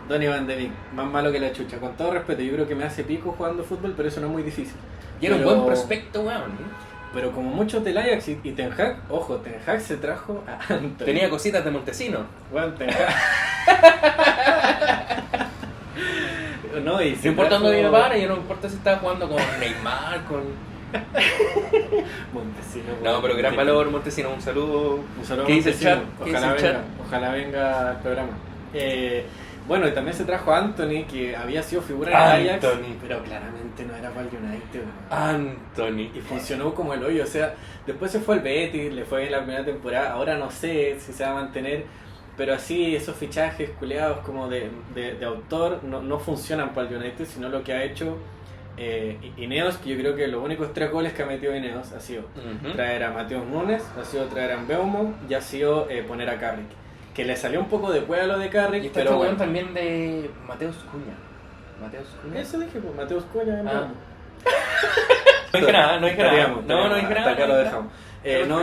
Donny Van de Beek, más malo que la chucha. Con todo respeto, yo creo que me hace pico jugando fútbol, pero eso no es muy difícil. Y era un Pero- buen prospecto, weón. Pero como muchos del Ajax y Ten Hag, ojo, Ten Hag se trajo a Anthony. Tenía cositas de Montesino. Bueno, Ten Hag. No, y No importa dónde vive para, yo no importa si estaba jugando con Neymar, con... Montesino. No, pero gran valor, Montesino, un saludo. Un saludo ¿Qué dice el Montesino. chat? ¿Qué dice Ojalá el venga, chat? ojalá venga al programa. Bueno, y también se trajo a Anthony, que había sido figura en el Ajax, Anthony. pero claramente no era para el United. Anthony. Y funcionó como el hoyo, o sea, después se fue al Betis, le fue bien la primera temporada, ahora no sé si se va a mantener, pero así esos fichajes culeados como de autor no funcionan para el United, sino lo que ha hecho Ineos, que yo creo que los únicos 3 goles que ha metido Ineos ha sido traer a Mateus Nunes, ha sido traer a Mbeumo y ha sido poner a Carrick, que le salió un poco de cueva lo de Carrick, Y está pero otro bueno. weón también de Mateus Cuña. Mateus Cuña. Eso dije, pues Mateus Cuña, Ah. Mbeumo. No dije nada, no dije nada. Estaríamos, No dije hasta nada. acá no lo dije dejamos.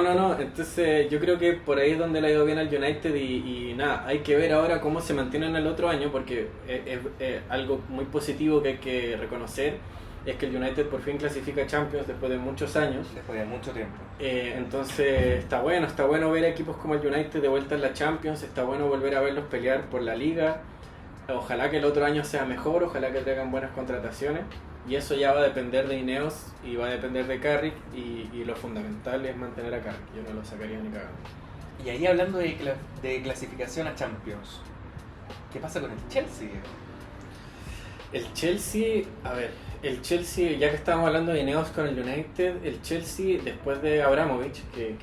nada. No, entonces yo creo que por ahí es donde le ha ido bien al United y nada, hay que ver ahora cómo se mantienen el otro año porque es algo muy positivo que hay que reconocer, es que el United por fin clasifica a Champions después de muchos años. Después de mucho tiempo. Entonces está bueno ver a equipos como el United de vuelta en la Champions, está bueno volver a verlos pelear por la Liga. Ojalá que el otro año sea mejor, ojalá que traigan buenas contrataciones. Y eso ya va a depender de Ineos y va a depender de Carrick. Y lo fundamental es mantener a Carrick. Yo no lo sacaría ni cagando. Y ahí hablando de clasificación a Champions, ¿qué pasa con el Chelsea? El Chelsea, a ver, el Chelsea, ya que estábamos hablando de Ineos con el United, el Chelsea después de Abramovich, que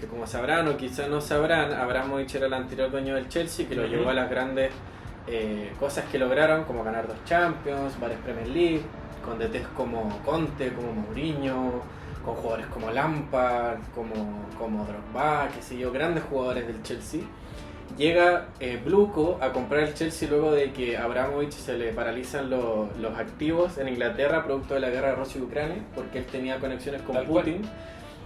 como sabrán o quizás no sabrán, Abramovich era el anterior dueño del Chelsea, que lo Ujú. llevó a las grandes cosas que lograron, como ganar 2 Champions, varias Premier League, con DTs como Conte, como Mourinho, con jugadores como Lampard, como Drogba, qué sé yo, grandes jugadores del Chelsea. Llega Bluco a comprar el Chelsea luego de que a Abramovich se le paralizan los activos en Inglaterra producto de la guerra de Rusia y Ucrania, porque él tenía conexiones con Tal cual. Putin.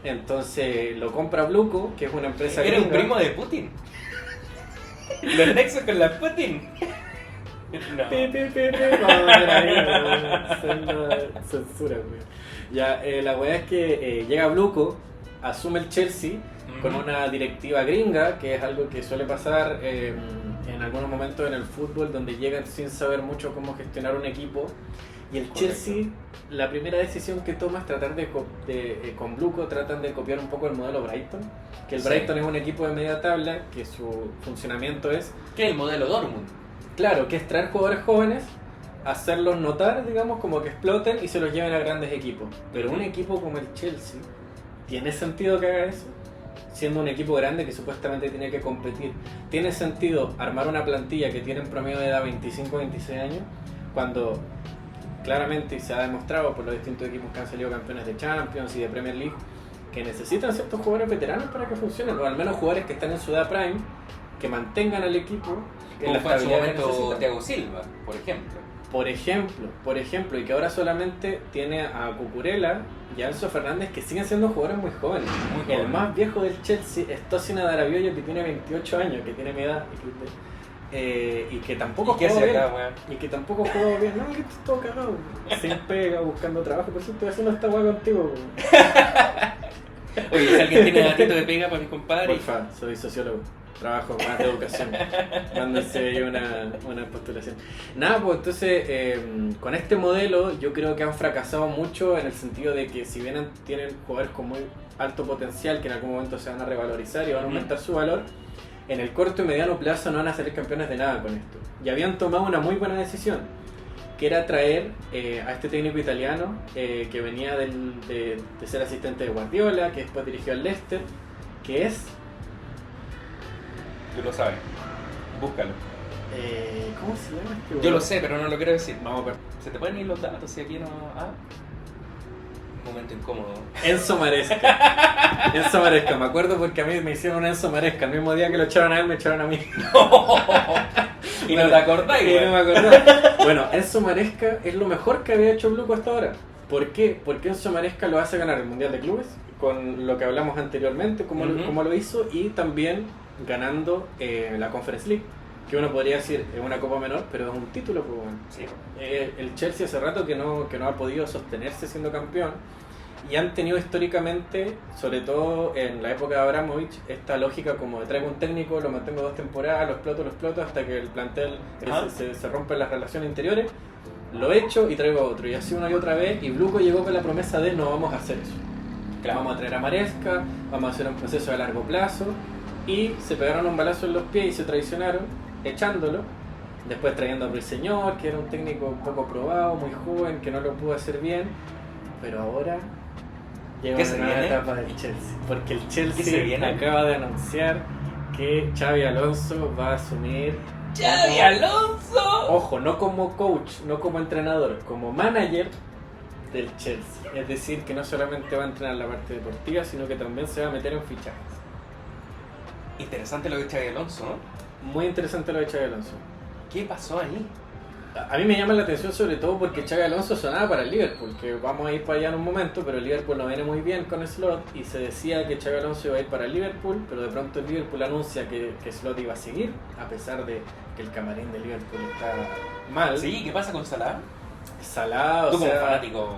Entonces lo compra Bluco, que es una empresa Era un gringa. primo de Putin. Los nexos con la Putin. No. Pi, pi, pi, pi. Vamos a ver ahí, no, censura, güey. Ya, la weá es que llega Bluco, asume el Chelsea con una directiva gringa, que es algo que suele pasar en algunos momentos en el fútbol, donde llegan sin saber mucho cómo gestionar un equipo. Y el Correcto. Chelsea, la primera decisión que toma es tratar con Bluco, tratan de copiar un poco el modelo Brighton, que el Sí. Brighton es un equipo de media tabla, que su funcionamiento es ¿Qué es el modelo Dortmund? claro, que es traer jugadores jóvenes, hacerlos notar, digamos, como que exploten y se los lleven a grandes equipos. Pero un equipo como el Chelsea, ¿tiene sentido que haga eso? Siendo un equipo grande que supuestamente tiene que competir. ¿Tiene sentido armar una plantilla que tiene en promedio de edad 25-26 años? Cuando claramente se ha demostrado por los distintos equipos que han salido campeones de Champions y de Premier League que necesitan ciertos jugadores veteranos para que funcionen, o al menos jugadores que están en su edad prime, que mantengan al equipo en la Como fue en su estabilidad que momento necesitan. Thiago Silva, por ejemplo. Por ejemplo, y que ahora solamente tiene a Cucurella y a Enzo Fernández, que siguen siendo jugadores muy jóvenes. Muy El joven. más viejo del Chelsea es Tosin Adarabioyo, que tiene 28 años, que tiene mi edad, y que tampoco ¿Y qué juega hace bien. acá, weón? Y que tampoco juega bien. No, que estoy todo cagado. Sin pega, buscando trabajo. Por eso estoy haciendo esta hueá contigo. Oye, si alguien tiene datito de pega para mi compadre. Porfa, soy sociólogo. Trabajo más de educación. Mándense ahí una postulación. Nada, pues entonces, con este modelo yo creo que han fracasado mucho en el sentido de que si bien tienen jugadores con muy alto potencial que en algún momento se van a revalorizar y van a aumentar su valor, en el corto y mediano plazo no van a salir campeones de nada con esto. Y habían tomado una muy buena decisión, que era traer a este técnico italiano que venía de ser asistente de Guardiola, que después dirigió al Leicester, que es... Tú lo sabes. Búscalo. ¿Cómo se llama este? Yo lo sé, pero no lo quiero decir. Vamos a ver. Se te pueden ir los datos si aquí no. Ah. Un momento incómodo. Enzo Maresca. Enzo Maresca, me acuerdo porque a mí me hicieron un Enzo Maresca. El mismo día que lo echaron a él, me echaron a mí. Y no te acordás, y no me acordaba. Bueno, Enzo Maresca es lo mejor que había hecho Bluco hasta ahora. ¿Por qué? Porque Enzo Maresca lo hace ganar el Mundial de Clubes, con lo que hablamos anteriormente, como lo hizo, y también ganando la Conference League, que uno podría decir es una copa menor, pero es un título. Pues, bueno. Sí. El Chelsea hace rato que no ha podido sostenerse siendo campeón, y han tenido históricamente, sobre todo en la época de Abramovich, esta lógica como de traigo un técnico, lo mantengo 2 temporadas, lo exploto hasta que el plantel se rompen las relaciones interiores, lo echo y traigo a otro, y así una y otra vez. Y Bluco llegó con la promesa de no vamos a hacer eso, claro. Vamos a traer a Maresca, vamos a hacer un proceso de largo plazo, y se pegaron un balazo en los pies y se traicionaron echándolo, después trayendo a Ruiseñor, que era un técnico poco probado, muy joven, que no lo pudo hacer bien, pero ahora llega una nueva etapa del Chelsea, porque el Chelsea acaba de anunciar que Xabi Alonso va a asumir... ¡Xabi Alonso! Ojo, no como coach, no como entrenador, como manager del Chelsea. Es decir, que no solamente va a entrenar la parte deportiva, sino que también se va a meter en fichajes. Interesante lo de Xabi Alonso, ¿no? Muy interesante lo de Xabi Alonso. ¿Qué pasó ahí? A mí me llama la atención sobre todo porque Xabi Alonso sonaba para el Liverpool, que vamos a ir para allá en un momento, pero el Liverpool no viene muy bien con Slot, y se decía que Xabi Alonso iba a ir para el Liverpool, pero de pronto el Liverpool anuncia que Slot iba a seguir, a pesar de que el camarín de Liverpool está mal. Sí, ¿qué pasa con Salah? Salah, tú como fanático...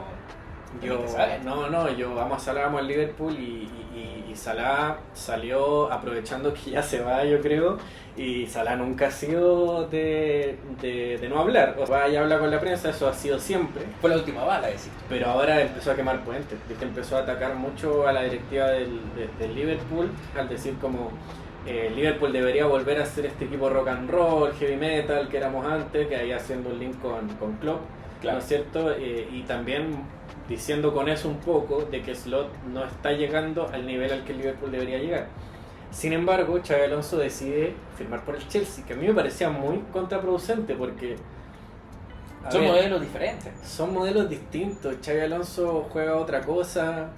Yo vamos a Salah, vamos al Liverpool, y Salah salió aprovechando que ya se va, yo creo, y Salah nunca ha sido de no hablar. O sea, ya habla con la prensa, eso ha sido siempre. Fue la última bala, decís. Pero ahora empezó a quemar puentes, empezó a atacar mucho a la directiva del Liverpool, al decir como Liverpool debería volver a ser este equipo rock and roll, heavy metal que éramos antes, que ahí haciendo un link con Klopp, claro. ¿No es cierto? Y también diciendo con eso un poco de que Slot no está llegando al nivel al que el Liverpool debería llegar. Sin embargo, Xabi Alonso decide firmar por el Chelsea, que a mí me parecía muy contraproducente porque... Son modelos diferentes. Son modelos distintos. Xabi Alonso juega otra cosa.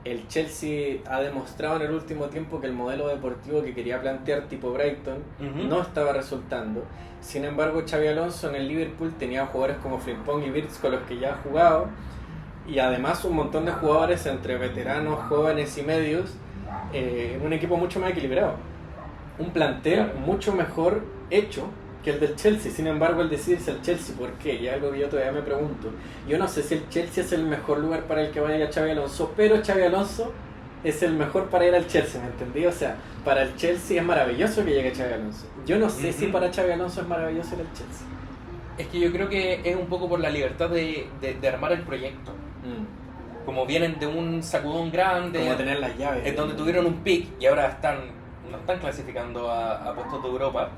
El Chelsea ha demostrado en el último tiempo que el modelo deportivo que quería plantear tipo Brighton no estaba resultando. Sin embargo, Xabi Alonso en el Liverpool tenía jugadores como Frimpong y Wirtz con los que ya ha jugado, y además un montón de jugadores entre veteranos, jóvenes y medios, en un equipo mucho más equilibrado, un plantel mucho mejor hecho que el del Chelsea. Sin embargo, el decidirse al Chelsea, ¿por qué? Y algo que yo todavía me pregunto. Yo no sé si el Chelsea es el mejor lugar para el que vaya Xabi Alonso, pero Xabi Alonso es el mejor para ir al Chelsea, ¿me entendí? O sea, para el Chelsea es maravilloso que llegue Xabi Alonso. Yo no sé si para Xabi Alonso es maravilloso ir al Chelsea. Es que yo creo que es un poco por la libertad de armar el proyecto. Como vienen de un sacudón grande, como tener las llaves, es donde tuvieron un pick y ahora no están clasificando a puestos de Europa,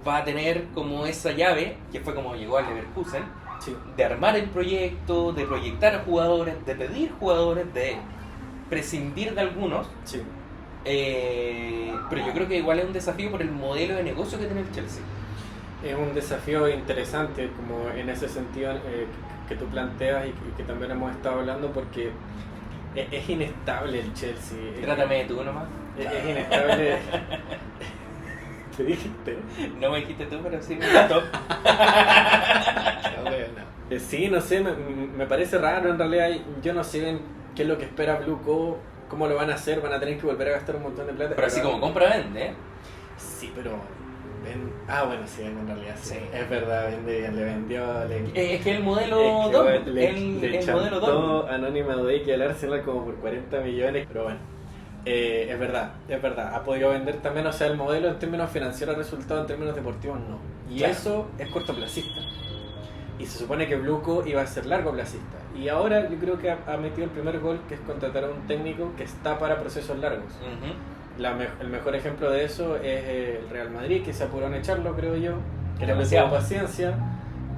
va a tener como esa llave, que fue como llegó al Leverkusen, sí, de armar el proyecto, de proyectar a jugadores, de pedir jugadores, de prescindir de algunos. Sí. Pero yo creo que igual es un desafío por el modelo de negocio que tiene el Chelsea. Es un desafío interesante, como en ese sentido que tú planteas y que también hemos estado hablando, porque es inestable el Chelsea. Trátame de tú nomás. Es inestable. ¿Te dijiste? No me dijiste tú, pero sí me gustó. Sí, no sé, me parece raro en realidad. Yo no sé qué es lo que espera Blue Co, cómo lo van a hacer, van a tener que volver a gastar un montón de plata. Pero así como compra-vende, ¿eh? Sí, pero Bueno, sí, en realidad sí. Sí. Es verdad, vende bien, le vendió. Es que el modelo Dortmund, el modelo Dortmund. Anónima Dueck al Arsenal como por 40 millones, pero bueno. Es verdad, ha podido vender también, o sea, el modelo en términos financieros ha resultado, en términos deportivos no. Y Claro. eso es cortoplacista. Y se supone que Bluco iba a ser largoplacista. Y ahora yo creo que ha metido el primer gol, que es contratar a un técnico que está para procesos largos. Ujú. El mejor ejemplo de eso es el Real Madrid, que se apuró en echarlo, creo yo, que le Demasiado. tuvo paciencia.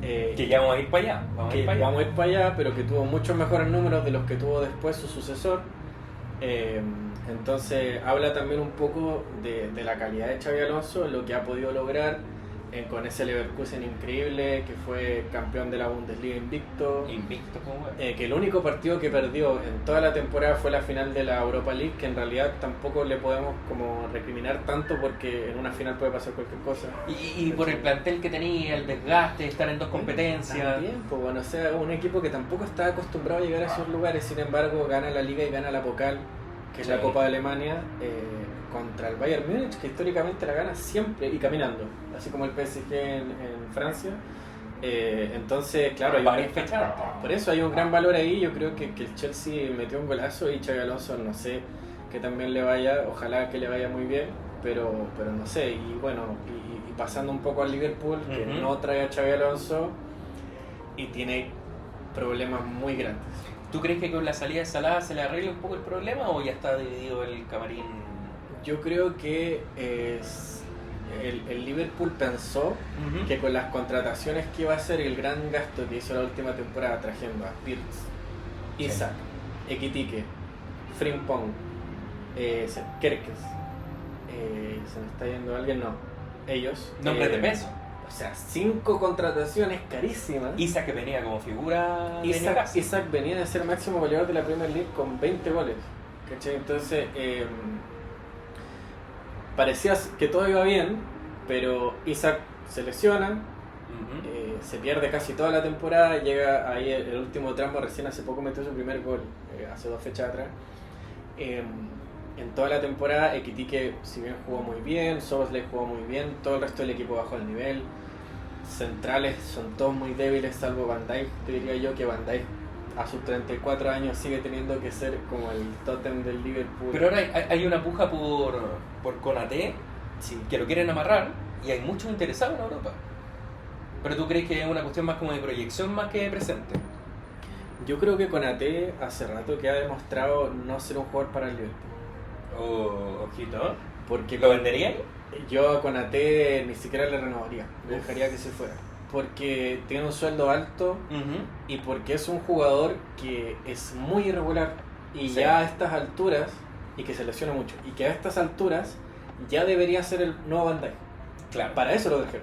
Que ya vamos a ir para allá. Vamos Vamos a ir para allá, pero que tuvo muchos mejores números de los que tuvo después su sucesor. Entonces habla también un poco de la calidad de Xabi Alonso, lo que ha podido lograr con ese Leverkusen increíble, que fue campeón de la Bundesliga invicto. Invicto como Que el único partido que perdió en toda la temporada fue la final de la Europa League, que en realidad tampoco le podemos como recriminar tanto porque en una final puede pasar cualquier cosa. Y por el plantel que tenía, el desgaste, estar en dos competencias. También, pues bueno, o sea, un equipo que tampoco está acostumbrado a llegar a esos lugares, sin embargo gana la Liga y gana la Pokal, que es la Sí. Copa de Alemania, contra el Bayern Múnich, que históricamente la gana siempre y caminando, así como el PSG en Francia. Entonces, claro, Varias fechas. por eso hay un gran valor ahí. Yo creo que el Chelsea metió un golazo y Xabi Alonso no sé que también le vaya, ojalá que le vaya muy bien, pero no sé. Y bueno, y pasando un poco al Liverpool, que Ujú. no trae a Xabi Alonso y tiene problemas muy grandes. ¿Tú crees que con la salida de Salah se le arregla un poco el problema o ya está dividido el camarín? Yo creo que el Liverpool pensó que con las contrataciones que iba a hacer, el gran gasto que hizo la última temporada trayendo a Pirtz, Isaac, Ekitike, Frimpong, Kerkes, se me está yendo alguien, no, ellos. Nombres de peso. O sea, 5 contrataciones carísimas. Isaac que venía como figura de Newcastle. Isaac venía de ser máximo goleador de la Premier League con 20 goles. ¿Cachai? Entonces, parecía que todo iba bien, pero Isaac se lesiona, Ujú. se pierde casi toda la temporada, llega ahí el último tramo, recién hace poco metió su primer gol, hace 2 fechas atrás. En toda la temporada, Ekitike, si bien jugó muy bien, Szoboszlai jugó muy bien, todo el resto del equipo bajó el nivel. Centrales son todos muy débiles, salvo Van Dijk. Te diría yo que Van Dijk a sus 34 años sigue teniendo que ser como el tótem del Liverpool. Pero ahora hay una puja por Konaté, sí, que lo quieren amarrar, y hay muchos interesados en Europa. Pero tú crees que es una cuestión más como de proyección más que de presente. yo creo que Konaté hace rato que ha demostrado no ser un jugador para el Liverpool. Ojito. Porque ¿Lo venderían? yo a Konaté ni siquiera le renovaría, le dejaría que se fuera. Porque tiene un sueldo alto y porque es un jugador que es muy irregular y Sí. ya a estas alturas, y que se lesiona mucho, y que a estas alturas ya debería ser el nuevo Van Dijk. Claro. Para eso lo dejaron.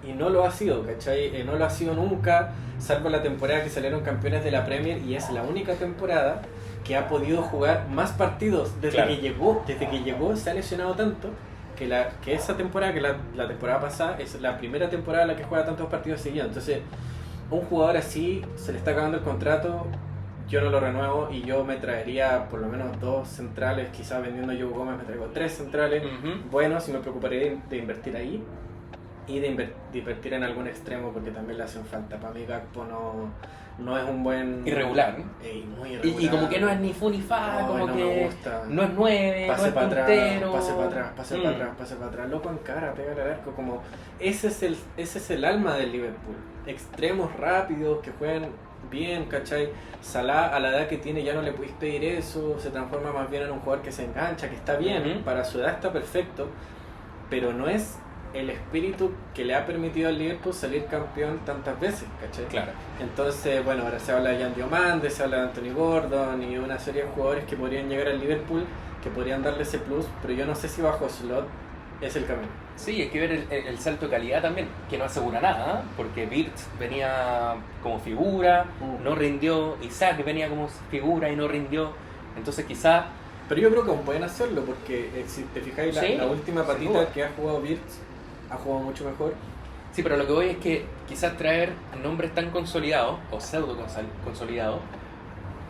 Y no lo ha sido, ¿cachai? No lo ha sido nunca, salvo la temporada que salieron campeones de la Premier, y es la única temporada que ha podido jugar más partidos desde Claro. que llegó, se ha lesionado tanto que esa temporada, que la temporada pasada, es la primera temporada en la que juega tantos partidos seguidos. Entonces, un jugador así se le está acabando el contrato, yo no lo renuevo y yo me traería por lo menos 2 centrales, quizás vendiendo a Joe Gómez me traigo 3 centrales buenos y me preocuparía de invertir ahí y de invertir en algún extremo porque también le hacen falta. Para mí Gakpo no es un buen... Irregular, ¿no? Muy irregular. Y como que no es ni fu ni fa, No, como no que me gusta. no es 9, no Pase es para atrás, puntero. pase para atrás, pase para atrás, pase para atrás, loco en cara, pégale al arco, como ese es el alma del Liverpool. Extremos rápidos que juegan bien, ¿cachai? Salah a la edad que tiene ya no le pudiste pedir eso, se transforma más bien en un jugador que se engancha, que está bien, Ujú. para su edad está perfecto, pero no es el espíritu que le ha permitido al Liverpool salir campeón tantas veces, ¿cachai? Claro. Entonces, bueno, ahora se habla de Jan Diomande, se habla de Anthony Gordon y una serie de jugadores que podrían llegar al Liverpool, que podrían darle ese plus, pero yo no sé si bajo slot es el camino. Sí, hay que ver el salto de calidad también, que no asegura nada, ¿eh? Porque Wirtz venía como figura, no rindió, Isaac venía como figura y no rindió, entonces quizá... Pero yo creo que aún pueden hacerlo, porque si te fijáis, Sí, la última sin patita duda. que ha jugado Wirtz ha jugado mucho mejor. Sí, pero lo que voy es que quizás traer nombres tan consolidados, o pseudo consolidados,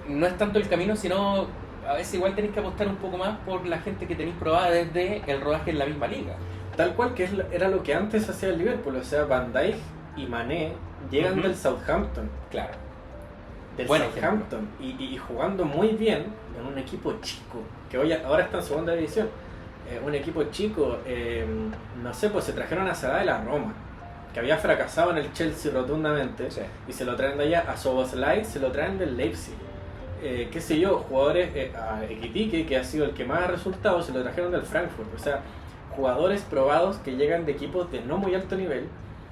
no es tanto el camino, sino a veces igual tenéis que apostar un poco más por la gente que tenéis probada desde el rodaje en la misma liga. tal cual que era lo que antes hacía el Liverpool, o sea, Van Dijk y Mané llegan del Southampton, Claro. del Buen Southampton y jugando muy bien en un equipo chico, que ahora está en segunda división, un equipo chico, no sé, pues se trajeron a Salah de la Roma, que había fracasado en el Chelsea rotundamente, Sí. y se lo traen de allá. A Szoboszlai se lo traen del Leipzig. Qué sé yo, jugadores, a Ekitike, que ha sido el que más ha resultado, se lo trajeron del Frankfurt. O sea, jugadores probados que llegan de equipos de no muy alto nivel,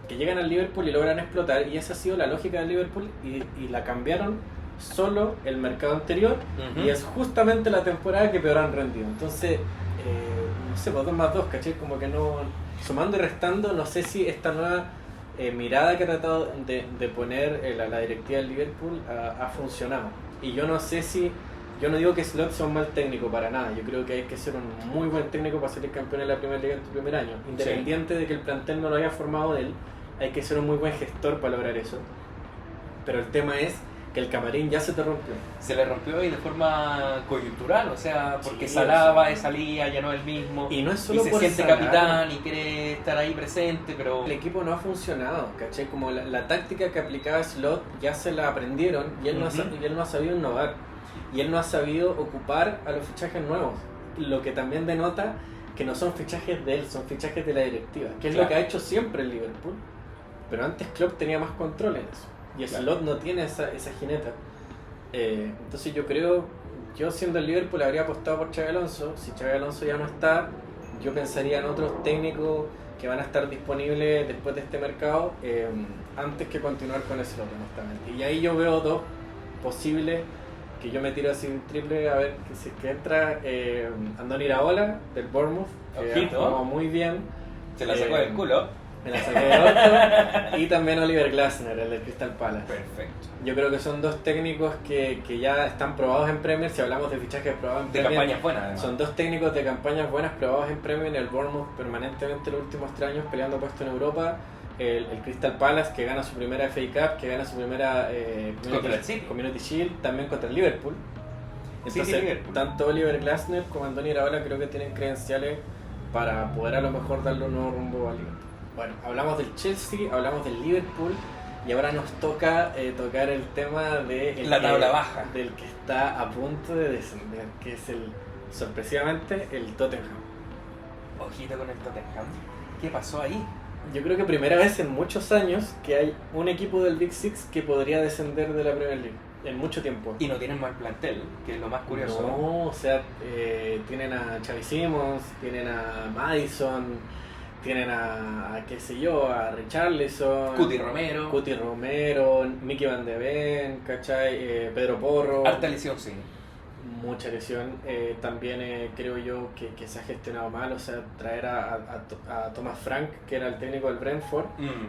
que llegan al Liverpool y logran explotar, y esa ha sido la lógica del Liverpool, y la cambiaron solo el mercado anterior, y es justamente la temporada que peor han rendido. Entonces, no sé, pues 2+2, ¿cachai? Como que no, sumando y restando, no sé si esta nueva mirada que ha tratado de poner la directiva del Liverpool ha funcionado. Y yo no sé si, yo no digo que Slot sea un mal técnico para nada, yo creo que hay que ser un muy buen técnico para salir campeón en la Primera Liga en tu primer año, independiente de que el plantel no lo haya formado él, hay que ser un muy buen gestor para lograr eso. Pero el tema es que el camarín ya se te rompió. Se le rompió y de forma coyuntural, o sea, porque Sí, Salah o sea, va de salida, ya no es el mismo, y no es y solo se por siente Salah. capitán y quiere estar ahí presente, pero El equipo no ha funcionado, ¿cachai? Como la táctica que aplicaba Slot ya se la aprendieron y él, y él no ha sabido innovar. Y él no ha sabido ocupar a los fichajes nuevos. Lo que también denota que no son fichajes de él, son fichajes de la directiva. Que es Claro. lo que ha hecho siempre el Liverpool. Pero antes Klopp tenía más control en eso. Y Slot no tiene esa jineta. Entonces yo siendo el Liverpool habría apostado por Xabi Alonso. Si Xabi Alonso ya no está, yo pensaría en otros técnicos que van a estar disponibles después de este mercado, antes que continuar con Slot, honestamente. Y ahí yo veo dos posibles, que yo me tiro así un triple, a ver que entra Andoni Iraola del Bournemouth, que Ojito. ha jugado muy bien. se la sacó del culo. Me la saqué de otro. Y también Oliver Glasner, el del Crystal Palace. Perfecto. Yo creo que son dos técnicos que ya están probados en Premier. Si hablamos de fichajes probados en De Premier, campañas buenas, además. son dos técnicos de campañas buenas probados en Premier. El Bournemouth permanentemente los últimos 3 años peleando puesto en Europa. El Crystal Palace, que gana su primera FA Cup, que gana su primera Contra el City. Community Shield, también contra el Liverpool. City, Entonces, Liverpool. tanto Oliver Glasner como Andoni Iraola creo que tienen credenciales para poder a lo mejor darle un nuevo rumbo al Liverpool. Bueno, hablamos del Chelsea, hablamos del Liverpool, y ahora nos toca tocar el tema de La tabla baja. del que está a punto de descender, que es sorpresivamente el Tottenham. Ojito con el Tottenham. ¿Qué pasó ahí? Yo creo que primera vez en muchos años que hay un equipo del Big Six que podría descender de la Premier League, en mucho tiempo. Y no tienen mal plantel, que es lo más curioso. No, o sea, tienen a Xavi Simons, tienen a Maddison, tienen a qué sé yo, a Richarlison, Cuti Romero, Mickey Van de Ven, ¿cachai? Pedro Porro. Harta lesión, sí. Mucha lesión. También creo yo que se ha gestionado mal, o sea, traer a Thomas Frank, que era el técnico del Brentford,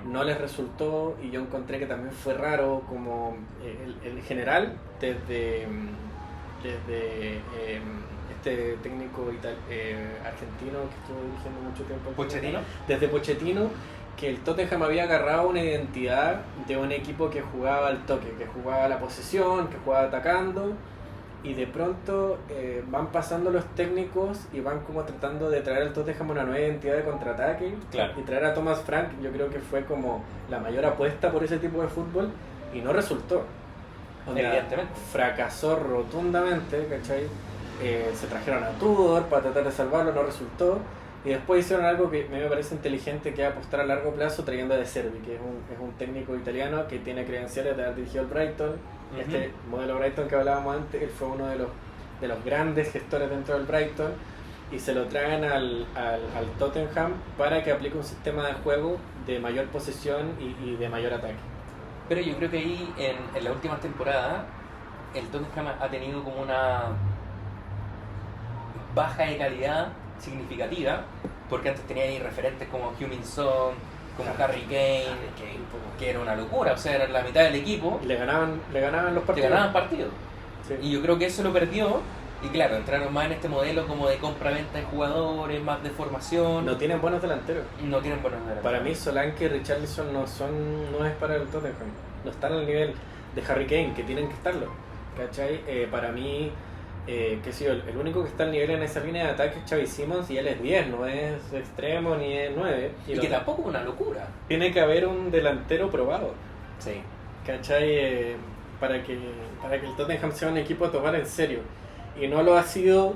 no les resultó, y yo encontré que también fue raro como el general desde este técnico argentino que estuvo dirigiendo mucho tiempo. Pochettino. Desde Pochettino, que el Tottenham había agarrado una identidad de un equipo que jugaba al toque, que jugaba a la posesión, que jugaba atacando, y de pronto van pasando los técnicos y van como tratando de traer al Tottenham una nueva identidad de contraataque. Claro. Y traer a Thomas Frank, yo creo que fue como la mayor apuesta por ese tipo de fútbol, y no resultó. Evidentemente. Fracasó rotundamente, ¿cachai? Se trajeron a Tudor para tratar de salvarlo, no resultó. Y después hicieron algo que me parece inteligente, que es apostar a largo plazo trayendo a De Zerbi, que es un técnico italiano que tiene credenciales de haber dirigido el Brighton. Este modelo Brighton que hablábamos antes, él fue uno de los grandes gestores dentro del Brighton, y se lo traen al Tottenham para que aplique un sistema de juego de mayor posesión y de mayor ataque. Pero yo creo que ahí, en la última temporada, el Tottenham ha tenido como una baja de calidad significativa, porque antes tenía ahí referentes como Heung-min Son, como Harry Kane, que era una locura, o sea, era la mitad del equipo, Y le ganaban los que partidos. ganaban partidos. Sí. Y yo creo que eso lo perdió, y claro, entraron más en este modelo como de compra-venta de jugadores, más de formación. No tienen buenos delanteros. No tienen buenos delanteros. Para mí Solanke y Richarlison no es para el Tottenham. No están al nivel de Harry Kane, que tienen que estarlo. ¿Cachai? Para mí qué sé yo, el único que está al nivel en esa línea de ataque es Xavi Simons y él es 10, no es extremo ni es 9. Y que tampoco es una locura. Tiene que haber un delantero probado, Sí. ¿cachai? Para que el Tottenham sea un equipo a tomar en serio. Y no lo ha sido.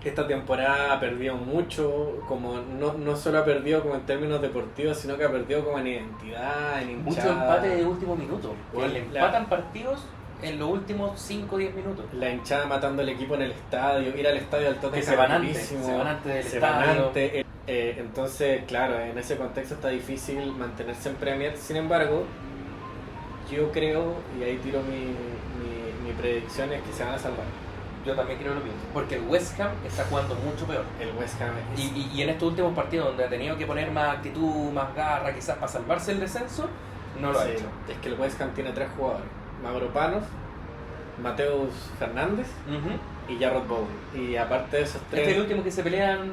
Esta temporada ha perdido mucho, como no solo ha perdido como en términos deportivos, sino que ha perdido como en identidad, en hinchada. Mucho empate de último minuto. Bueno, Le empatan partidos en los últimos 5 o 10 minutos. La hinchada matando al equipo en el estadio, ir al estadio del Tottenham Que se van antes, durísimo, se van antes del se van estadio. antes. Entonces, claro, en ese contexto está difícil mantenerse en Premier. Sin embargo, yo creo, y ahí tiro mi predicción, es que se van a salvar. Yo también creo lo mismo. Porque el West Ham está jugando mucho peor. El West Ham es... Y en estos últimos partidos donde ha tenido que poner más actitud, más garra, quizás para salvarse el descenso, no lo ha Sí, hecho. es que el West Ham tiene 3 jugadores: Mavropanos, Mateus Fernández y Jarrod Bowen. Y aparte de esos 3... Este es el último que se pelean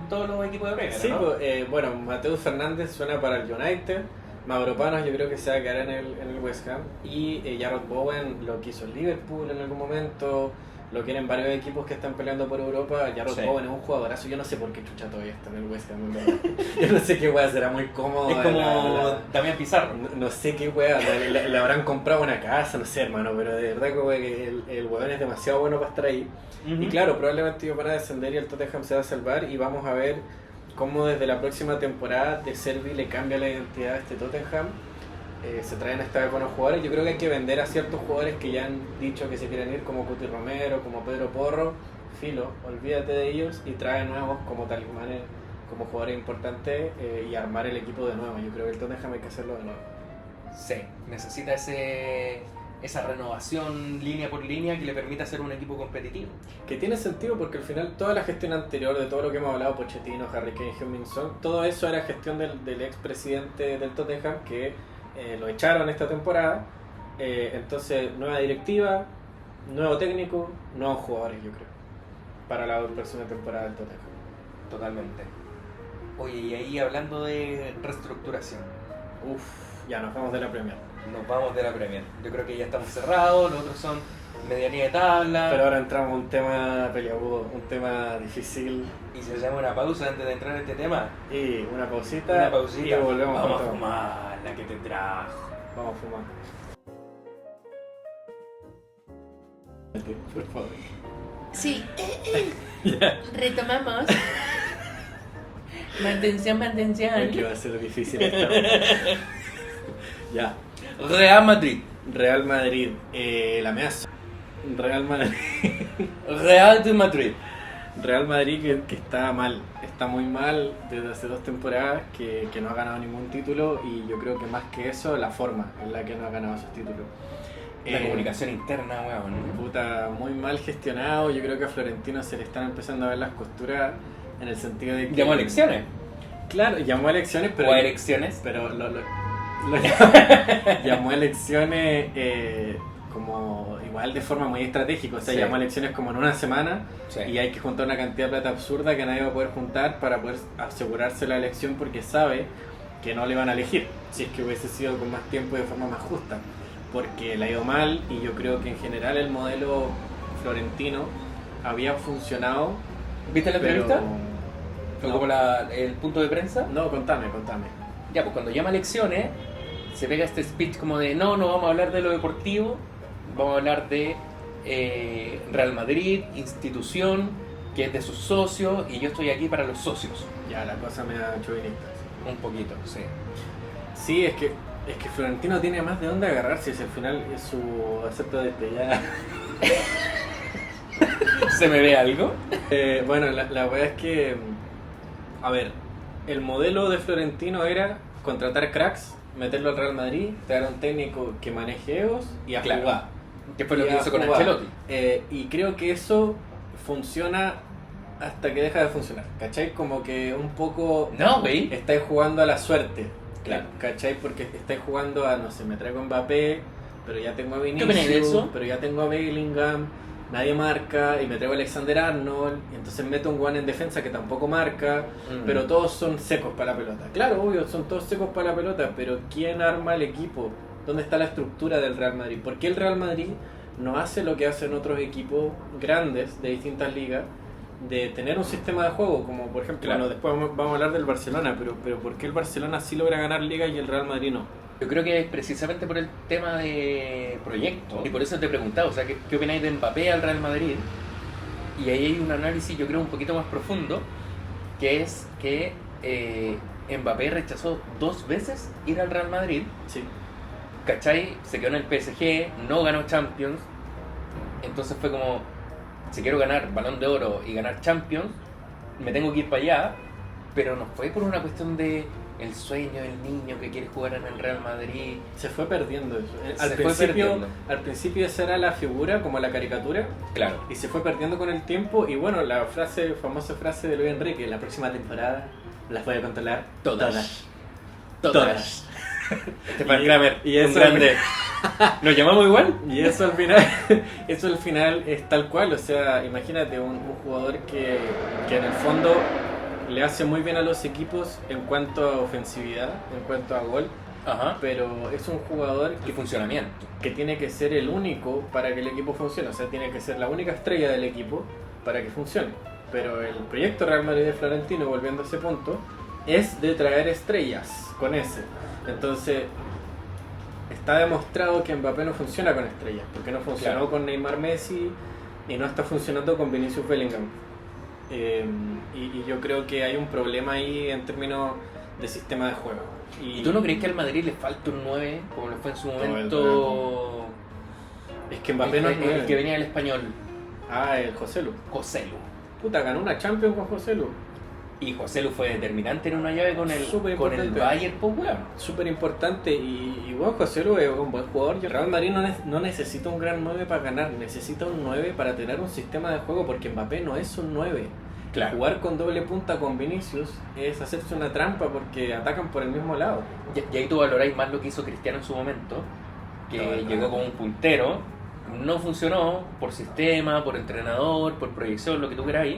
todos los equipos de Premier, Sí, ¿no? pues, bueno, Mateus Fernández suena para el United, Mavropanos yo creo que se va a quedar en el West Ham, y Jarrod Bowen lo quiso el Liverpool en algún momento, lo quieren varios equipos que están peleando por Europa. Jarrod Sí. Bowen es un jugadorazo, yo no sé por qué chucha todavía está en el West Ham, en verdad. Yo no sé qué wea, será muy cómodo. Es como Damián Pizarro. No sé qué wea, le habrán comprado una casa, no sé, hermano, pero de verdad como que el weón es demasiado bueno para estar ahí. Y claro, probablemente ellos van a descender y el Tottenham se va a salvar, y vamos a ver cómo desde la próxima temporada De Zerbi le cambia la identidad a este Tottenham. Se traen esta vez buenos jugadores. Yo creo que hay que vender a ciertos jugadores que ya han dicho que se quieren ir, como Cuti Romero, como Pedro Porro. Filo, olvídate de ellos y trae nuevos como talismanes, como jugadores importantes, y armar el equipo de nuevo. Yo creo que el Tottenham hay que hacerlo de nuevo. Sí, necesita esa renovación línea por línea que le permita ser un equipo competitivo. Que tiene sentido porque al final toda la gestión anterior de todo lo que hemos hablado, Pochettino, Harry Kane, Heung-min Son, todo eso era gestión del expresidente del Tottenham, que lo echaron esta temporada. Entonces, nueva directiva, nuevo técnico, nuevos jugadores, yo creo, para la próxima temporada del Tottenham. Totalmente. Oye, y ahí hablando de reestructuración, Uf, ya nos vamos de la Premier. nos vamos de la Premier. Yo creo que ya estamos cerrados, los otros son medianía de tabla. Pero ahora entramos a un tema peliagudo, un tema difícil. Y se llama una pausa antes de entrar en este tema. Y una pausita, Una pausita. y volvemos Vamos con a todo. fumar la que te trajo. Vamos a fumar. Por favor. Sí. Retomamos. Mantención. Que va a ser difícil esta. Ya. Real Madrid. Real Madrid, la amenaza. Real Madrid. Real de Madrid. Real Madrid que está mal, está muy mal desde hace 2 temporadas, que no ha ganado ningún título, y yo creo que más que eso, la forma en la que no ha ganado esos títulos. La comunicación interna, weón. Puta, muy mal gestionado. Yo creo que a Florentino se le están empezando a ver las costuras, en el sentido de que... Llamó a elecciones. Claro, llamó a elecciones, pero... O a elecciones. Pero llamó a elecciones como igual de forma muy estratégica. O sea, Sí. llamó a elecciones como en una semana, Sí. y hay que juntar una cantidad de plata absurda que nadie va a poder juntar para poder asegurarse la elección, porque sabe que no le van a elegir si es que hubiese sido con más tiempo y de forma más justa, porque le ha ido mal. Y yo creo que en general el modelo florentino había funcionado, ¿Viste la pero... entrevista? ¿O No. como el punto de prensa? No, contame. Ya, pues cuando llama a elecciones, se pega este speech como de no vamos a hablar de lo deportivo, vamos a hablar de Real Madrid, institución, que es de sus socios, y yo estoy aquí para los socios. Ya, la cosa me da chauvinista. Un poquito, sí. Sí, es que Florentino tiene más de dónde agarrarse, si al final es su acepto desde ya. ¿Se me ve algo? Bueno, la verdad es que, a ver, el modelo de Florentino era contratar cracks, meterlo al Real Madrid, traer a un técnico que maneje egos y a Claro. jugar. Que fue lo Y que a hizo con jugar. Ancelotti. Y creo que eso funciona hasta que deja de funcionar, ¿cachai? Como que un poco No, güey. estáis jugando a la suerte, Claro. ¿cachai? Porque estáis jugando a, no sé, me traigo a Mbappé, pero ya tengo a opinas de Vinicius, eso? pero ya tengo a Bellingham, nadie marca, y me traigo a Alexander Arnold, y entonces meto un guan en defensa que tampoco marca, pero todos son secos para la pelota. Claro, obvio, son todos secos para la pelota, pero ¿quién arma el equipo? ¿Dónde está la estructura del Real Madrid? ¿Por qué el Real Madrid no hace lo que hacen otros equipos grandes de distintas ligas, de tener un sistema de juego, como por ejemplo, Claro. bueno, después vamos a hablar del Barcelona, pero ¿por qué el Barcelona sí logra ganar ligas y el Real Madrid no? Yo creo que es precisamente por el tema de proyecto. Y por eso te he preguntado, o sea, ¿qué opináis de Mbappé al Real Madrid? Y ahí hay un análisis, yo creo, un poquito más profundo, que es que Mbappé rechazó 2 veces ir al Real Madrid. Sí. ¿Cachai? Se quedó en el PSG, no ganó Champions. Entonces fue como, si quiero ganar Balón de Oro y ganar Champions, me tengo que ir para allá. Pero no fue por una cuestión de el sueño del niño que quiere jugar en el Real Madrid. Se fue perdiendo eso. Se fue perdiendo. Al principio esa era la figura, como la caricatura, Claro. y se fue perdiendo con el tiempo. Y bueno, la famosa frase de Luis Enrique, la próxima temporada las voy a controlar Todas. Stefan Kramer, y un eso- grande. ¿Nos llamamos igual? Y eso al final, eso al final es tal cual. O sea, imagínate un jugador que en el fondo le hace muy bien a los equipos en cuanto a ofensividad, en cuanto a gol, Ajá. pero es un jugador Y funcionamiento. que tiene que ser el único para que el equipo funcione. O sea, tiene que ser la única estrella del equipo para que funcione. Pero el proyecto Real Madrid de Florentino, volviendo a ese punto, es de traer estrellas con ese. Entonces, está demostrado que Mbappé no funciona con estrellas, porque no funcionó Claro. con Neymar, Messi, y no está funcionando con Vinicius Bellingham. Y yo creo que hay un problema ahí en términos de sistema de juego. ¿Y tú no crees que al Madrid le falta un 9, como lo fue en su el momento? Es que Mbappé no es el nueve. que venía del español, El José Lu. José Lu. Puta, ganó una Champions con José Lu. Y José Lu fue determinante en una llave con Súper con el importante. Bayern, pues weón. Súper importante y bueno, José Lu es un buen jugador. Y el Real Madrid no necesita un gran 9 para ganar, necesita un 9 para tener un sistema de juego, porque Mbappé no es un 9. Claro. Jugar con doble punta con Vinicius es hacerse una trampa porque atacan por el mismo lado. Y ahí tú valoráis más lo que hizo Cristiano en su momento, que No, es llegó verdad. como un puntero, no funcionó por sistema, por entrenador, por proyección, lo que tú queráis,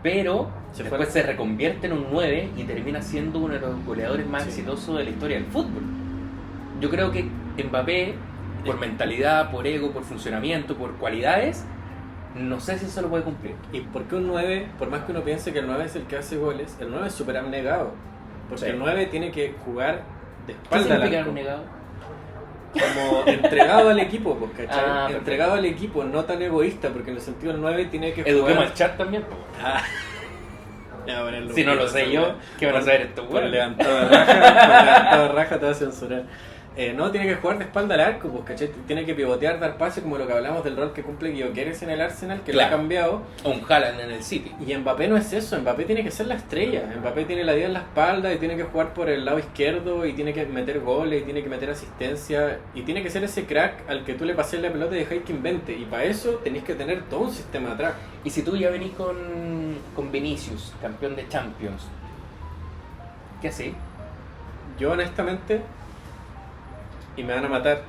pero Se después fue- se reconvierte en un 9 y termina siendo uno de los goleadores más Sí. exitosos de la historia del fútbol. Yo creo que Mbappé, por mentalidad, por ego, por funcionamiento, por cualidades, no sé si eso lo puede cumplir. ¿Y por qué un 9? Por más que uno piense que el 9 es el que hace goles, el 9 es súper abnegado. Porque Sí. el 9 tiene que jugar de ¿Qué espalda al significa arco. negado? Como entregado al equipo, pues, ¿cachai? Ah, perfecto. Entregado al equipo, no tan egoísta, porque en el sentido del 9 tiene que Eduquemos jugar. al chat también. po. Ah. Ya, ponerlo Si no lo sé yo, ¿qué van a saber estos Por weones? levantado de raja, por levantado de raja te va a censurar. No, tiene que jugar de espalda al arco, pues, ¿cachai? Tiene que pivotear, dar pase, como lo que hablamos del rol que cumple Gyökeres en el Arsenal, que Claro. lo ha cambiado. O un Haaland en el City. Y Mbappé no es eso, Mbappé tiene que ser la estrella. Mbappé tiene la 10 en la espalda y tiene que jugar por el lado izquierdo y tiene que meter goles y tiene que meter asistencia y tiene que ser ese crack al que tú le pases la pelota y dejáis que invente. Y para eso tenéis que tener todo un sistema atrás. Y si tú ya venís con Vinicius, campeón de Champions, ¿qué así? Yo honestamente, y me van a matar,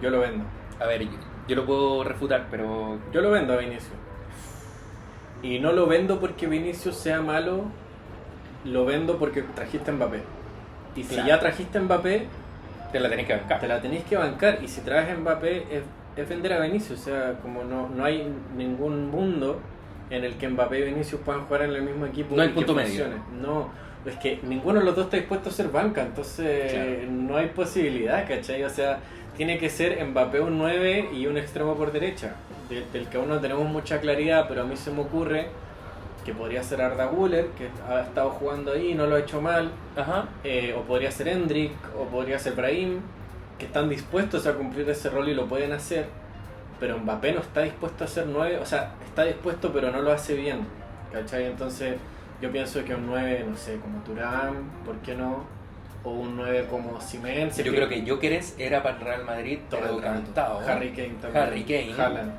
yo lo vendo. A ver, yo lo puedo refutar, pero Yo lo vendo a Vinicius. Y no lo vendo porque Vinicius sea malo, lo vendo porque trajiste a Mbappé. Y si Claro. ya trajiste a Mbappé, te la tenés que bancar. te la tenéis que bancar. Y si traes a Mbappé, es vender a Vinicius. O sea, como no hay ningún mundo en el que Mbappé y Vinicius puedan jugar en el mismo equipo. No hay y que punto medio. funcione. No, es que ninguno de los dos está dispuesto a ser banca. Entonces, Claro. no hay posibilidad, ¿cachai? O sea, tiene que ser Mbappé un 9 y un extremo por derecha. Del que aún no tenemos mucha claridad, pero a mí se me ocurre que podría ser Arda Güler, que ha estado jugando ahí y no lo ha hecho mal. Ajá. O podría ser Hendrik, o podría ser Brahim, que están dispuestos a cumplir ese rol y lo pueden hacer, pero Mbappé no está dispuesto a ser 9, o sea, está dispuesto pero no lo hace bien, ¿cachai? Entonces yo pienso que un 9, no sé, como Thuram, ¿por qué no? O un 9 como Osimhen. Yo creo que Gyökeres era para el Real Madrid todo pero el rato. cantado. Harry Kane también. Harry Kane. Haaland.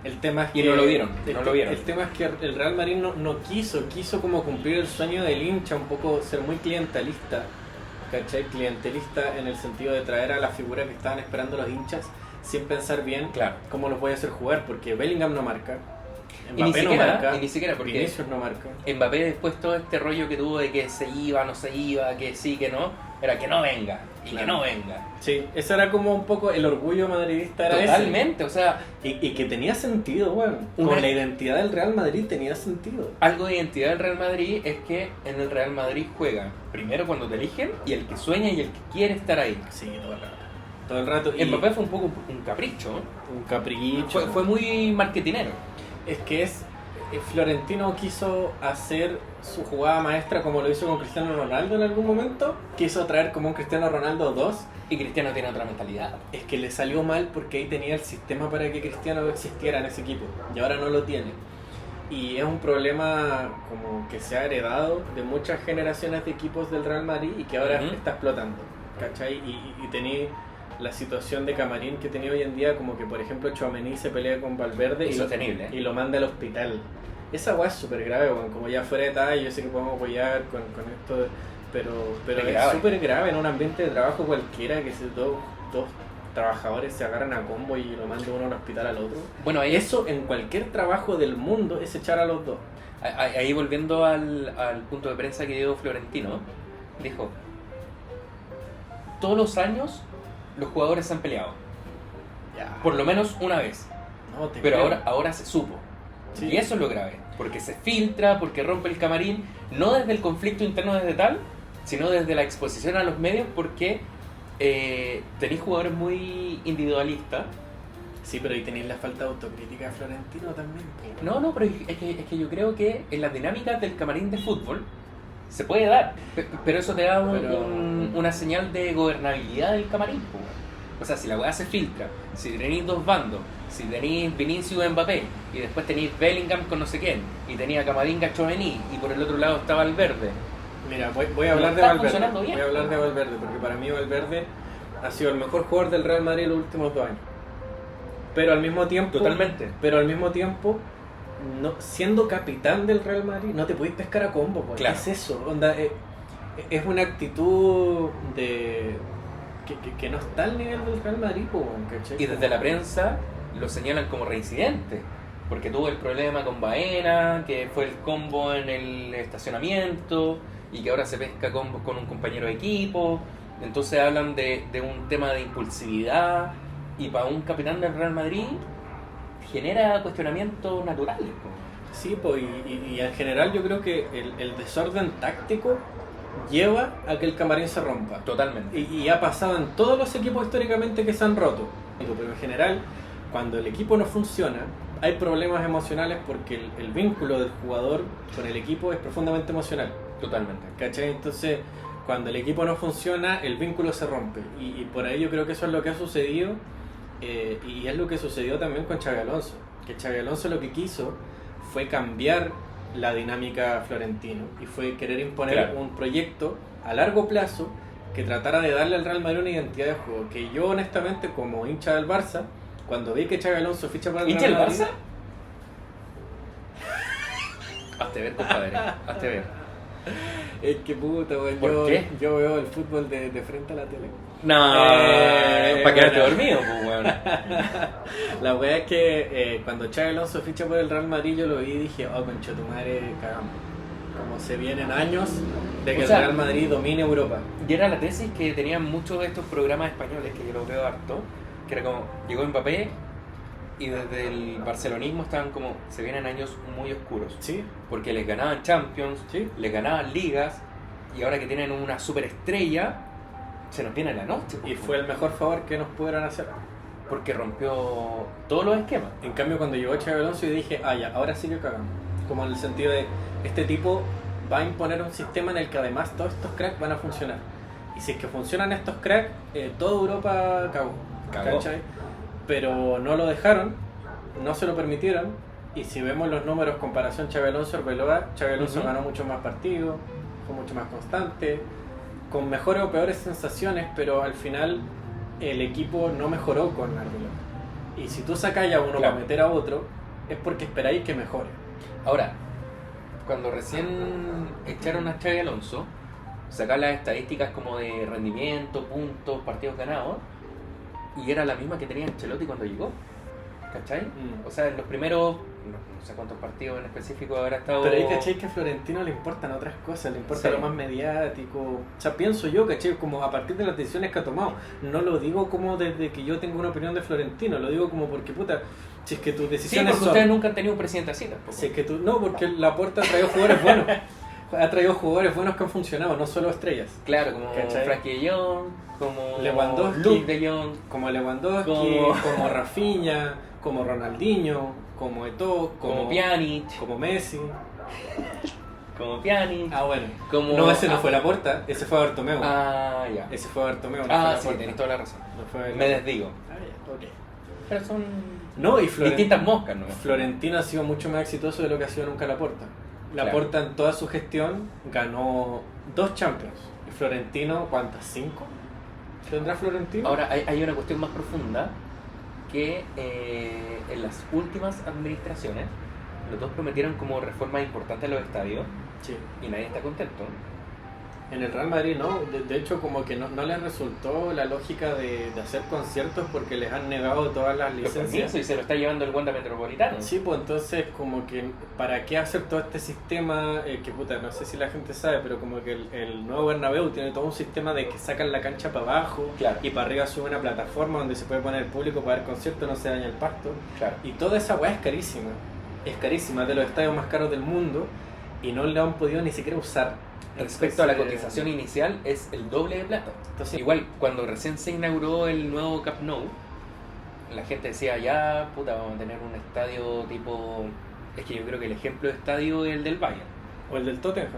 El tema es Y que no lo vieron, el, no lo vieron. el tema es que el Real Madrid no quiso como cumplir el sueño del hincha, un poco ser muy clientelista, ¿cachai? Clientelista en el sentido de traer a la figura que estaban esperando los hinchas sin pensar bien Claro. cómo los voy a hacer jugar, porque Bellingham no marca, Y ni Mbappé no siquiera, marca, y ni siquiera porque Vinicius no marca. Mbappé después todo este rollo que tuvo de que se iba, no se iba, que sí, que no, era que no venga, y Claro. que no venga. Sí, eso era como un poco el orgullo madridista, era Totalmente, o sea, ese. Y que tenía sentido, weón. Una- Con la identidad del Real Madrid tenía sentido. algo de identidad del Real Madrid es que en el Real Madrid juegan primero cuando te eligen y el que sueña y el que quiere estar ahí. Sí, todo el rato. Todo el rato. Y Mbappé fue un poco un capricho, un capricho. fue muy marketinero. Es que Florentino quiso hacer su jugada maestra como lo hizo con Cristiano Ronaldo en algún momento. Quiso traer como un Cristiano Ronaldo 2. Y Cristiano tiene otra mentalidad. Es que le salió mal porque ahí tenía el sistema para que Cristiano existiera en ese equipo. Y ahora no lo tiene. Y es un problema como que se ha heredado de muchas generaciones de equipos del Real Madrid y que ahora Ujú. está explotando. ¿Cachai? Y tenéis la situación de camarín que tenía hoy en día, como que por ejemplo Tchouaméni se pelea con Valverde Insostenible. y lo manda al hospital. Esa weá es súper grave, weón. Como ya fuera de talla, yo sé que podemos apoyar con esto, pero Es es grave. súper grave en un ambiente de trabajo cualquiera que dos trabajadores se agarran a combo y lo mandan uno al hospital al otro. Bueno, ahí Eso en cualquier trabajo del mundo es echar a los dos. Ahí volviendo al punto de prensa que dio Florentino, dijo, todos los años los jugadores se han peleado, Ya. por lo menos una vez, No, te pero creo. ahora se supo. Sí. Y eso es lo grave, porque se filtra, porque rompe el camarín, no desde el conflicto interno desde tal, sino desde la exposición a los medios, porque tenéis jugadores muy individualistas. Sí, pero ahí tenéis la falta de autocrítica de Florentino también. po. No, pero es que yo creo que en las dinámicas del camarín de fútbol se puede dar, pero eso te da Pero- una señal de gobernabilidad del camarín, po. O sea, si la weá se filtra, si tenéis dos bandos, si tenéis Vinicius Mbappé, y después tenéis Bellingham con no sé quién, y tenía Camavinga Tchouaméni, y por el otro lado estaba Valverde. Mira, voy a hablar de Está Valverde. funcionando bien. Voy a hablar de Valverde, porque para mí Valverde ha sido el mejor jugador del Real Madrid en los últimos 2 años. Pero al mismo tiempo, Totalmente. no, siendo capitán del Real Madrid, no te podéis pescar a combo. Pues. Claro. ¿Qué es eso? Onda, es una actitud que no está al nivel del Real Madrid, pues, ¿cachai? Y desde la prensa lo señalan como reincidente, porque tuvo el problema con Baena, que fue el combo en el estacionamiento, y que ahora se pesca combos con un compañero de equipo. Entonces hablan de un tema de impulsividad, y para un capitán del Real Madrid genera cuestionamientos naturales. Po. Sí, pues, y en general yo creo que el desorden táctico lleva a que el camarín se rompa. Totalmente. Y ha pasado en todos los equipos históricamente que se han roto. Pero en general, cuando el equipo no funciona, hay problemas emocionales porque el vínculo del jugador con el equipo es profundamente emocional. Totalmente. ¿Cachai? Entonces, cuando el equipo no funciona, el vínculo se rompe. Y por ahí yo creo que eso es lo que ha sucedido. Y es lo que sucedió también con Xabi Alonso. Que Xabi Alonso lo que quiso fue cambiar la dinámica Florentino y fue querer imponer Claro. un proyecto a largo plazo que tratara de darle al Real Madrid una identidad de juego. Que yo honestamente, como hincha del Barça, cuando vi que Xabi Alonso ficha para el ¿Hincha Real del Madrid, Barça? Hazte ver, compadre. Hazte ver. es que puta, weón, ¿Por qué? yo veo el fútbol de frente a la tele. No, para quedarte bueno. dormido, pues, weón. La weá es que cuando Xabi Alonso ficha por el Real Madrid yo lo vi y dije, oh concha tu madre, cagamos. Como se vienen años de que O sea, el Real Madrid domine Europa. Y era la tesis que tenían muchos de estos programas españoles, que yo los veo harto, que era como, llegó Mbappé y desde el barcelonismo estaban como, se vienen años muy oscuros. Sí, Porque les ganaban Champions, sí. les ganaban ligas, y ahora que tienen una superestrella, se nos viene la noche. Y fue el mejor favor que nos pudieran hacer. Porque rompió todos los esquemas. En cambio cuando llegó Xabi Alonso yo dije, ah ya, ahora sí que cagamos. Como en el sentido de, este tipo va a imponer un sistema en el que además todos estos cracks van a funcionar. Y si es que funcionan estos cracks, toda Europa cagó. Cagó. ¿Cachai? Pero no lo dejaron, no se lo permitieron. Y si vemos los números comparación Xabi Alonso-Arbeloa, Xabi Alonso Ujú. ganó mucho más partidos, fue mucho más constante, con mejores o peores sensaciones, pero al final el equipo no mejoró con Arbeloa. Y si tú sacáis a uno Claro. para meter a otro, es porque esperáis que mejore. Ahora, cuando recién echaron a Xabi Alonso, sacar las estadísticas como de rendimiento, puntos, partidos ganados, y era la misma que tenía Ancelotti cuando llegó. ¿Cachai? O sea, en los primeros, no sé cuántos partidos en específico habrá estado. Pero ahí caché que a Florentino le importan otras cosas, le importa lo más mediático. O sea, pienso yo, caché, como a partir de las decisiones que ha tomado. No lo digo como desde que yo tengo una opinión de Florentino, lo digo como porque, puta, si es que tus Sí, decisiones porque ustedes nunca han tenido un presidente así tampoco. Si es que tú... No, porque Laporta ha traído jugadores buenos. Ha traído jugadores buenos que han funcionado, no solo estrellas. Claro, como ¿Cachai? Frankie de Jong, como Lewandowski, Luke de Jong. Como Lewandowski, como Rafinha, como Ronaldinho, como Eto'o, Como Pjanic, como Messi. como Pjanic, Ah, bueno. como... No, ese no fue Laporta, ese fue Bartomeu. Ah, ya. Ese fue Bartomeu, no fue Ah, sí, Laporta. tenés toda la razón. No fue Me desdigo. Ah, ya, ok. Pero son No, y distintas moscas, ¿no? Florentino ha sido mucho más exitoso de lo que ha sido nunca Laporta. Laporta en toda su gestión ganó 2 Champions. Y Florentino, ¿cuántas? ¿5? ¿Tendrá Florentino? Ahora, hay una cuestión más profunda que en las últimas administraciones los dos prometieron como reformas importantes a los estadios Sí. y nadie está contento. En el Real Madrid no, de hecho como que no les resultó la lógica de hacer conciertos porque les han negado todas las Los licencias. permisos y se lo está llevando el Wanda Metropolitano. Sí, pues entonces como que ¿para qué hacer todo este sistema? Que puta, no sé si la gente sabe, pero como que el nuevo Bernabéu tiene todo un sistema de que sacan la cancha para abajo Claro. y para arriba sube una plataforma donde se puede poner el público para ver conciertos, no se daña el pasto. Claro. Y toda esa weá es carísima, es de los estadios más caros del mundo y no lo han podido ni siquiera usar. Respecto a la Entonces, cotización inicial es el doble de plata. Entonces, Igual, cuando recién se inauguró el nuevo Camp Nou, la gente decía, ya, puta, vamos a tener un estadio tipo... Es que yo creo que el ejemplo de estadio es el del Bayern. o el del Tottenham.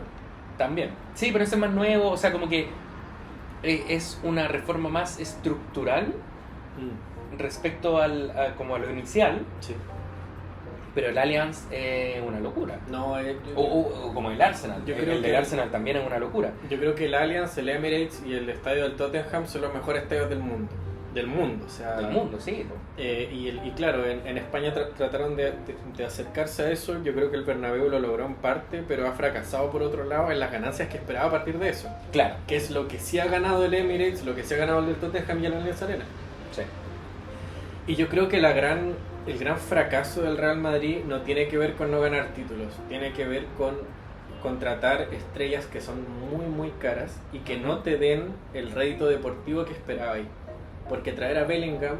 También. Sí, pero ese es más nuevo, o sea, como que es una reforma más estructural respecto como a lo inicial, Sí. pero el Allianz es una locura. No, O como el Arsenal. Yo el creo del que- Arsenal también es una locura. yo creo que el Allianz, el Emirates y el estadio del Tottenham son los mejores estadios del mundo. Del mundo, o sea... Del mundo, sí. Y claro, en España trataron de acercarse a eso. Yo creo que el Bernabéu lo logró en parte, pero ha fracasado por otro lado en las ganancias que esperaba a partir de eso. Claro. Que es lo que sí ha ganado el Emirates, lo que sí ha ganado el del Tottenham y el Allianz Arena. Sí. Y yo creo que el gran fracaso del Real Madrid no tiene que ver con no ganar títulos, tiene que ver con contratar estrellas que son muy muy caras y que no te den el rédito deportivo que esperabais. Porque traer a Bellingham,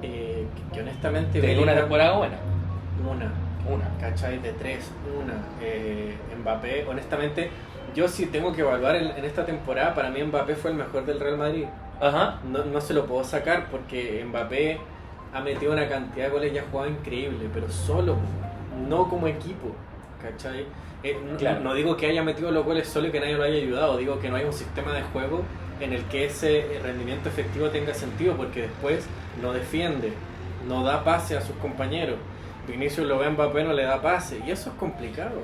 que honestamente De una temporada buena. una, ¿cachai? De 3, Mbappé, honestamente, yo sí tengo que evaluar en esta temporada, para mí Mbappé fue el mejor del Real Madrid. Ajá. No se lo puedo sacar porque Mbappé ha metido una cantidad de goles y ha jugado increíble, pero solo, no como equipo, ¿cachai? Claro. No digo que haya metido los goles solo y que nadie lo haya ayudado, digo que no hay un sistema de juego en el que ese rendimiento efectivo tenga sentido, porque después no defiende, no da pase a sus compañeros. Vinicius lo ve a Mbappé, no le da pase, y eso es complicado.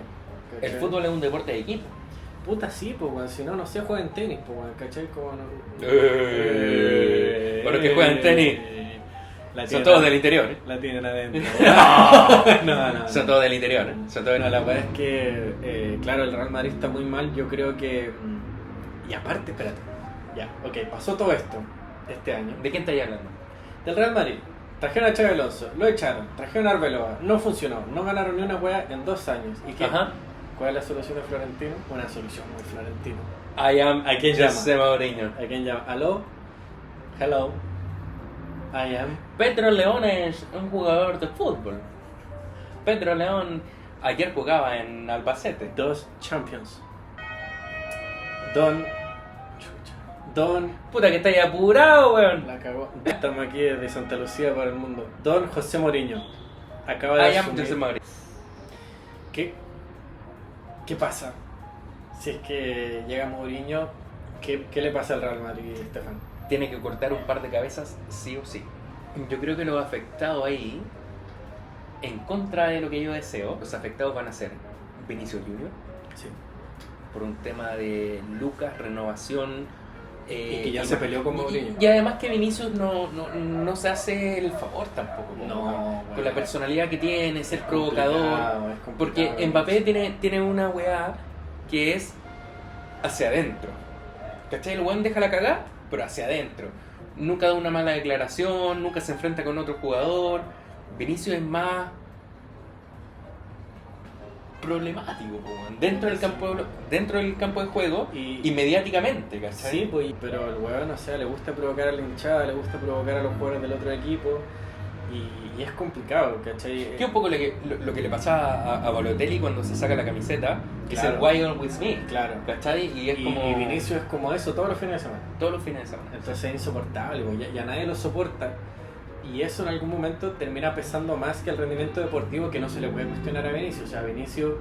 El ¿cachai? fútbol es un deporte de equipo. Puta sí, pues, weón. Si no, no sé, juega en tenis, pues, weón. ¿Cachai? Como no... Bueno, que juegan tenis. La Son tienen todos del interior. La tienen adentro. No. Son todos del interior. Son todos No, la verdad es que, claro, el Real Madrid está muy mal. Yo creo que... Y aparte, espérate. Ya, ok, pasó todo esto este año. ¿De quién estáis hablando? Del Real Madrid. Trajeron a Xabi Alonso, lo echaron. Trajeron a Arbeloa, no funcionó. No ganaron ni una wea en 2 años. ¿Y qué? Ajá. ¿Cuál es la solución de Florentino? Una solución muy Florentino. I am ¿A quién José llama? Mourinho. ¿A quién llama? ¿Aló? Hello. I am. Pedro León es un jugador de fútbol. Pedro León ayer jugaba en Albacete. 2 Champions. Don. Puta que estáis apurado, weón. La cagó. Estamos aquí desde Santa Lucía para el mundo. Don José Mourinho. Acaba de I am asumir. José Mourinho. ¿Qué pasa? Si es que llega Mourinho, ¿qué le pasa al Real Madrid, Estefan? Tiene que cortar un par de cabezas sí o sí. Yo creo que los afectados ahí, en contra de lo que yo deseo, los afectados van a ser Vinicius Junior, Sí. por un tema de lucas, renovación. Y que ya se peleó con Mourinho. Y además que Vinicius no se hace el favor tampoco. Con la personalidad que tiene, ser provocador. Porque Mbappé tiene una weá que es hacia adentro. ¿Cachai? El weón deja la cagada, pero hacia adentro. Nunca da una mala declaración, nunca se enfrenta con otro jugador. Vinicius es más problemático, po, weón. Dentro del campo de juego y mediáticamente, ¿cachai? Sí, pues, pero el weón, o sea, le gusta provocar a la hinchada, le gusta provocar a los jugadores del otro equipo y es complicado, ¿cachai? Que un poco lo que le pasa a Balotelli cuando se saca la camiseta, que Claro. es el Why Always Me, Claro. ¿cachai? Y es como Y Vinicius es como eso todos los fines de semana. todos los fines de semana. Entonces es insoportable, pues, ya nadie lo soporta. Y eso en algún momento termina pesando más que el rendimiento deportivo, que no se le puede cuestionar a Vinicius. O sea, Vinicius,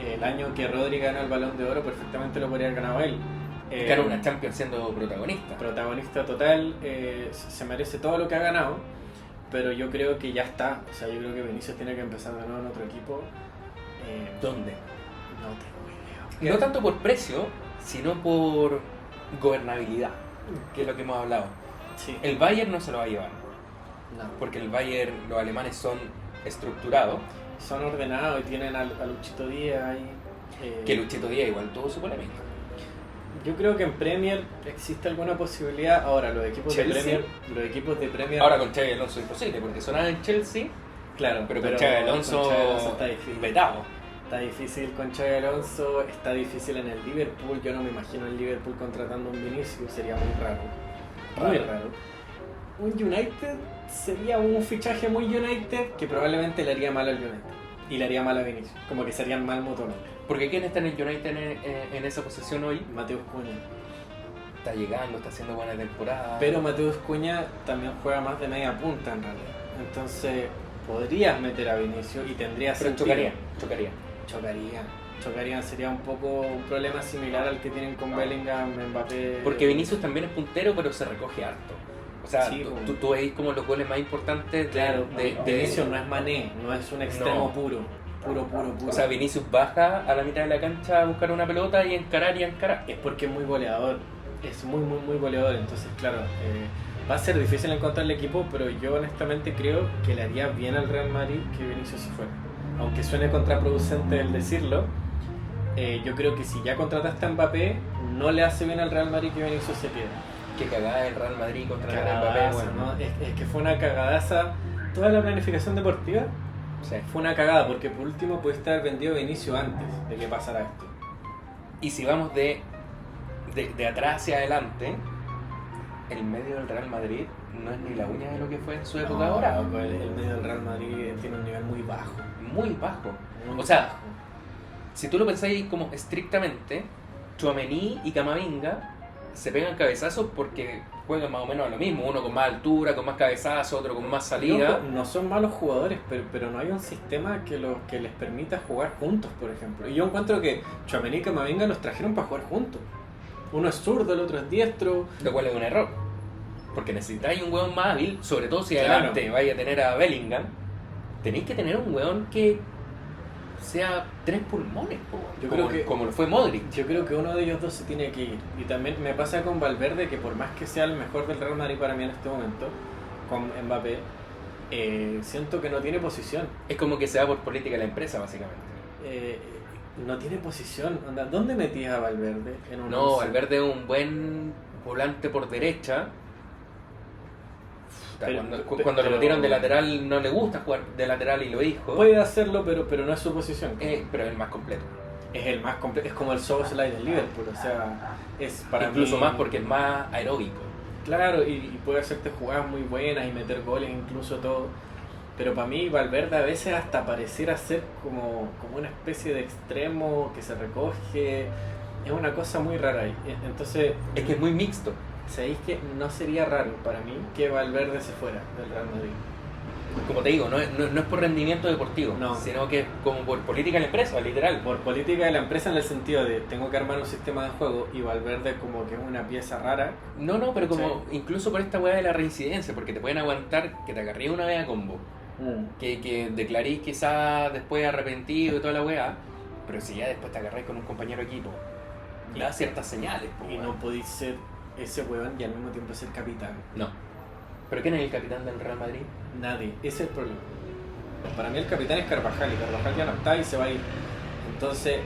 el año que Rodri ganó el Balón de Oro, perfectamente lo podría haber ganado él. Ganó una Champions siendo protagonista. Protagonista total, se merece todo lo que ha ganado, pero yo creo que ya está. O sea, yo creo que Vinicius tiene que empezar de nuevo en otro equipo. ¿Dónde? No tengo idea. No tanto por precio, sino por gobernabilidad, que es lo que hemos hablado. Sí. El Bayern no se lo va a llevar, No. porque el Bayern, los alemanes son estructurados, Son ordenados y tienen a Luchito Díaz ahí. que Luchito Díaz igual tuvo su polémica. Yo creo que en Premier existe alguna posibilidad. Ahora, los equipos ¿Chelsea? de Premier. Ahora con Xabi Alonso es imposible, porque sonaba en Chelsea, claro, pero con Xabi Alonso está difícil. vetado. Está difícil con Xabi Alonso, está difícil en el Liverpool. Yo no me imagino el Liverpool contratando a un Vinicius, sería muy raro. Muy raro. Un United sería un fichaje muy United que probablemente le haría mal al United. Y le haría mal a Vinicius. Como que serían mal mutuamente. Porque ¿quién está en el United en esa posición hoy? Mateus Cunha. Está llegando, está haciendo buena temporada. Pero Mateus Cunha también juega más de media punta en realidad. Entonces podrías meter a Vinicius y tendría Pero sentido. chocaría. Chocarían, sería un poco un problema similar al que tienen con Bellingham, Mbappé. Porque Vinicius también es puntero, pero se recoge harto. O sea, Sí, tú veis como los goles más importantes Claro, de Vinicius no es Mané, no es un extremo No. puro. O sea, Vinicius baja a la mitad de la cancha a buscar una pelota y encarar. es porque es muy goleador, es muy goleador, entonces claro, va a ser difícil encontrar el equipo, pero yo honestamente creo que le haría bien al Real Madrid que Vinicius se fuera. Aunque suene contraproducente el decirlo, yo creo que si ya contrataste a Mbappé, no le hace bien al Real Madrid que Vinicius se quede. Que cagada el Real Madrid contra el Mbappé. Cagadaza, Bueno, ¿no? Es que fue una cagadaza. Toda la planificación deportiva sí. fue una cagada, porque por último pudiste haber vendido Vinicius antes de que pasara esto. Y si vamos de atrás hacia adelante, el medio del Real Madrid no es ni la uña de lo que fue en su época ahora. loco, el medio del Real Madrid tiene un nivel muy bajo. Muy bajo. Muy O sea, bajo. Si tú lo pensáis como estrictamente, Tchouaméni y Camavinga se pegan cabezazos porque juegan más o menos a lo mismo. Uno con más altura, con más cabezazo, otro con más salida. Loco, no son malos jugadores, pero no hay un sistema que les permita jugar juntos, por ejemplo. Y yo encuentro que Tchouaméni y Camavinga los trajeron para jugar juntos. Uno es zurdo, el otro es diestro. Lo cual es un error. Porque necesitáis un weón más hábil, sobre todo si Claro. adelante vaya a tener a Bellingham. Tenéis que tener un weón que sea tres pulmones, po, Yo como, creo que- como lo fue Modric. Yo creo que uno de ellos dos se tiene que ir. Y también me pasa con Valverde, que por más que sea el mejor del Real Madrid para mí en este momento, con Mbappé, siento que no tiene posición. Es como que se va por política de la empresa, básicamente. No tiene posición. Onda, ¿dónde metías a Valverde? En un No, once? Valverde es un buen volante por derecha. Pero- Cuando lo pero- metieron de lateral no le gusta jugar de lateral y lo dijo. Puede hacerlo, pero no es su posición. Pero es el más completo. Es el más completo, es como el Szoboszlai del Liverpool, o sea, es para Incluso mí- más porque es más aeróbico. Claro, y puede hacerte jugadas muy buenas y meter goles, incluso todo. Pero para mí Valverde a veces hasta pareciera ser como una especie de extremo que se recoge. Es una cosa muy rara ahí. Entonces, Es que es muy mixto. ¿sabéis que no sería raro para mí que Valverde se fuera del Real Madrid? Como te digo, no es por rendimiento deportivo, No. sino que es como por política de la empresa, literal. Por política de la empresa, en el sentido de tengo que armar un sistema de juego y Valverde como que es una pieza rara. No, pero como incluso por esta weá de la reincidencia, porque te pueden aguantar que te agarré una vez a combo, que declarís quizás después arrepentido y toda la weá, pero si ya después te agarrás con un compañero de equipo, da ciertas señales. Po, Y weón. no podéis ser ese weón y al mismo tiempo ser capitán. No. ¿Pero quién es el capitán del Real Madrid? Nadie, ese es el problema. Para mí el capitán es Carvajal y Carvajal ya no está y se va a ir. Entonces,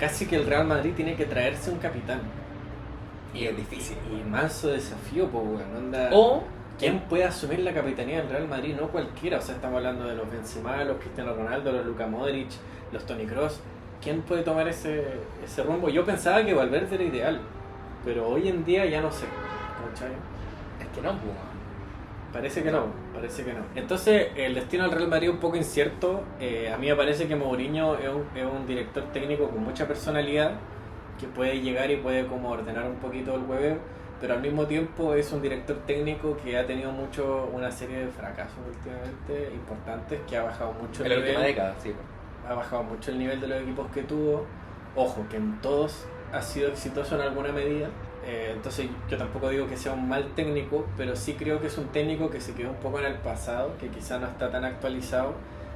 casi que el Real Madrid tiene que traerse un capitán. Y es difícil. Y manso desafío, pues weón, onda. O ¿quién puede asumir la capitanía del Real Madrid? No cualquiera, o sea, estamos hablando de los Benzema, los Cristiano Ronaldo, los Luka Modric, los Toni Kroos. ¿Quién puede tomar ese rumbo? Yo pensaba que Valverde era ideal, pero hoy en día ya no sé, ¿cachai? Es que no, pues. Parece que no. Entonces, el destino del Real Madrid es un poco incierto. A mí me parece que Mourinho es un director técnico con mucha personalidad, que puede llegar y puede como ordenar un poquito el hueveo, pero al mismo tiempo es un director técnico que ha tenido una serie de fracasos últimamente importantes, que ha bajado mucho el En la nivel. última década, sí. Ha bajado mucho el nivel de los equipos que tuvo. Ojo, que en todos ha sido exitoso en alguna medida. Entonces yo tampoco digo que sea un mal técnico, pero sí creo que es un técnico que se quedó un poco en el pasado, que quizá no está tan actualizado.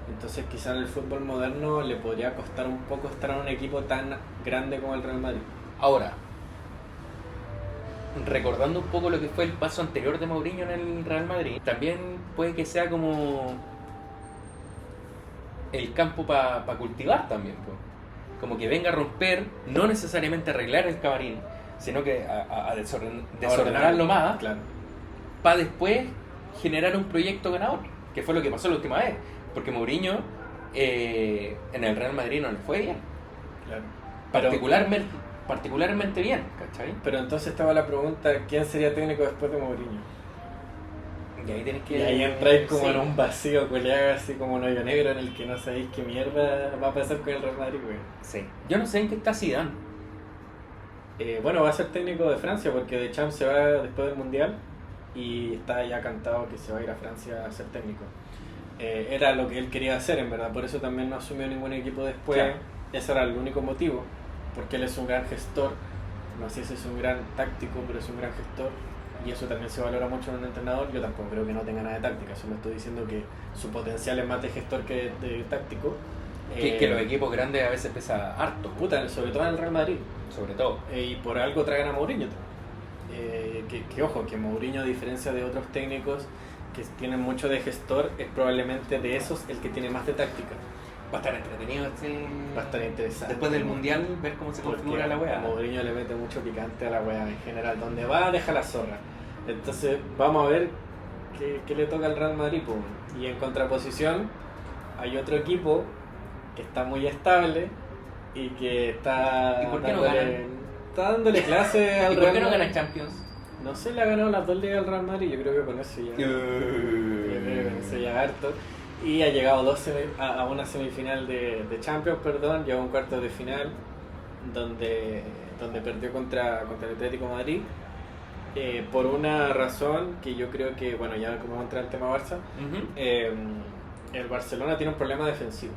Entonces quizá en el fútbol moderno le podría costar un poco estar en un equipo tan grande como el Real Madrid. Ahora, recordando un poco lo que fue el paso anterior de Mourinho en el Real Madrid, también puede que sea como el campo para cultivar también, pues. Como que venga a romper, no necesariamente arreglar el camarín, sino que a desordenarlo más, Claro. para después generar un proyecto ganador, que fue lo que pasó la última vez, porque Mourinho en el Real Madrid no le fue bien, Claro. particularmente bien, ¿cachai? Pero entonces estaba la pregunta, ¿quién sería técnico después de Mourinho? Y ahí tenés que... Y ahí entráis como sí. en un vacío culeado, así como un hoyo negro en el que no sabéis qué mierda va a pasar con el Real Madrid, güey. Sí. Yo no sé en qué está Zidane. Bueno, va a ser técnico de Francia porque Deschamps se va después del Mundial y está ya cantado que se va a ir a Francia a ser técnico. Era lo que él quería hacer, en verdad, por eso también no asumió ningún equipo después. Claro. Ese era el único motivo, porque él es un gran gestor. No sé si es un gran táctico, pero es un gran gestor y eso también se valora mucho en un entrenador. Yo tampoco creo que no tenga nada de táctica, solo estoy diciendo que su potencial es más de gestor que de táctico. Que los equipos grandes a veces pesa harto, Puta, sobre todo en el Real Madrid. sobre todo. Y por algo traen a Mourinho. Que ojo, que Mourinho, a diferencia de otros técnicos que tienen mucho de gestor, es probablemente de esos el que tiene más de táctica. Va a estar entretenido Va a estar interesante. después del Mundial ver cómo se configura la A weá. Mourinho le mete mucho picante a la weá en general. Donde va, deja la zorra. Entonces, vamos a ver qué le toca al Real Madrid. Po. Y en contraposición, hay otro equipo que está muy estable y que está ¿Y por qué no dándole, ganan? está dándole clase al ¿Y por Real qué no Madrid. gana Champions? No sé, le ha ganado las 2 ligas al Real Madrid. Yo creo que con eso ya. Yo creo que con eso ya harto. Y ha llegado a una semifinal de Champions, perdón, llegó a un cuarto de final donde perdió contra el Atlético de Madrid. Por una razón que yo creo que, bueno, ya como vamos a entrar en el tema Barça, el Barcelona tiene un problema defensivo.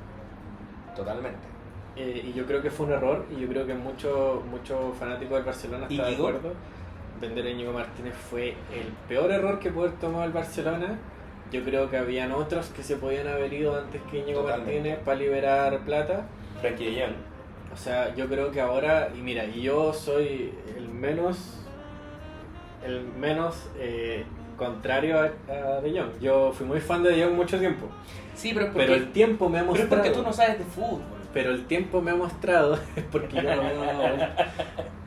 Totalmente. Y yo creo que fue un error, y yo creo que muchos fanáticos del Barcelona están de ¿Íñigo? acuerdo. Vender a Íñigo Martínez fue el peor error que pudo haber tomado el Barcelona. Yo creo que habían otros que se podían haber ido antes que Íñigo Totalmente. Martínez para liberar plata. Frankie de Jong. O sea, yo creo que ahora, y mira, y yo soy el menos contrario a De Jong. Yo fui muy fan de De Jong mucho tiempo, Sí, pero pero el tiempo me ha pero es mostrado. porque tú no sabes de fútbol. Pero el tiempo me ha mostrado, es porque yo no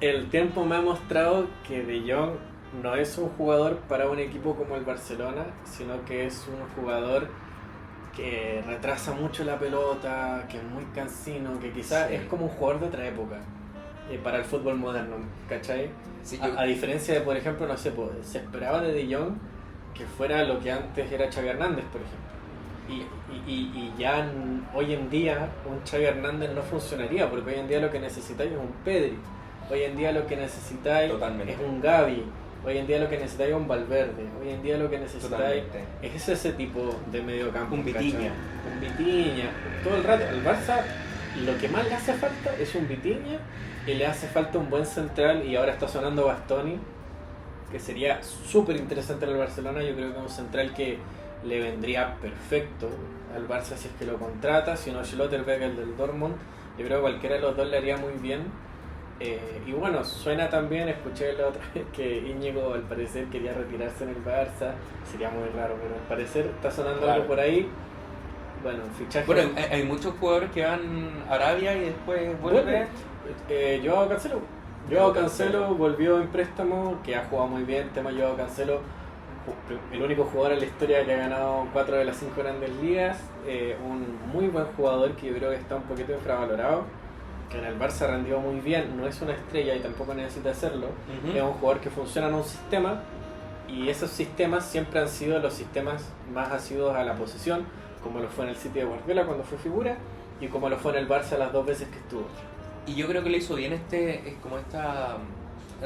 el tiempo me ha mostrado que De Jong no es un jugador para un equipo como el Barcelona, sino que es un jugador que retrasa mucho la pelota, que es muy cansino, que quizás Sí. es como un jugador de otra época para el fútbol moderno, ¿cachai? Sí, A diferencia de, por ejemplo, no sé, pues, se esperaba de Jong que fuera lo que antes era Xavi Hernández, por ejemplo. Y ya hoy en día un Xavi Hernández no funcionaría, porque hoy en día lo que necesitáis es un Pedri, hoy en día lo que necesitáis Totalmente. es un Gavi, hoy en día lo que necesitáis es un Valverde, hoy en día lo que necesitáis Totalmente. es ese tipo de mediocampo. Un ¿cachai? Vitinha. Un Vitinha, todo el rato. Al Barça lo que más le hace falta es un Vitinha y le hace falta un buen central, y ahora está sonando Bastoni, que sería súper interesante en el Barcelona. Yo creo que es un central que le vendría perfecto al Barça si es que lo contrata, si no Schlotterbeck, el del Dortmund. Yo creo que cualquiera de los dos le haría muy bien. Y bueno, suena también, escuché la otra vez que Íñigo al parecer quería retirarse en el Barça. Sería muy raro, pero al parecer está sonando Claro. algo por ahí. Bueno, fichaje. Bueno, hay muchos jugadores que van a Arabia y después vuelven. Joao Cancelo. Joao Cancelo volvió en préstamo, que ha jugado muy bien. Tema Joao Cancelo, el único jugador en la historia que ha ganado 4 de las 5 grandes ligas, un muy buen jugador que yo creo que está un poquito infravalorado, que en el Barça rendió muy bien, no es una estrella y tampoco necesita hacerlo, es un jugador que funciona en un sistema y esos sistemas siempre han sido los sistemas más asiduos a la posesión, como lo fue en el City de Guardiola cuando fue figura y como lo fue en el Barça las 2 veces que estuvo. Y yo creo que le hizo bien es como esta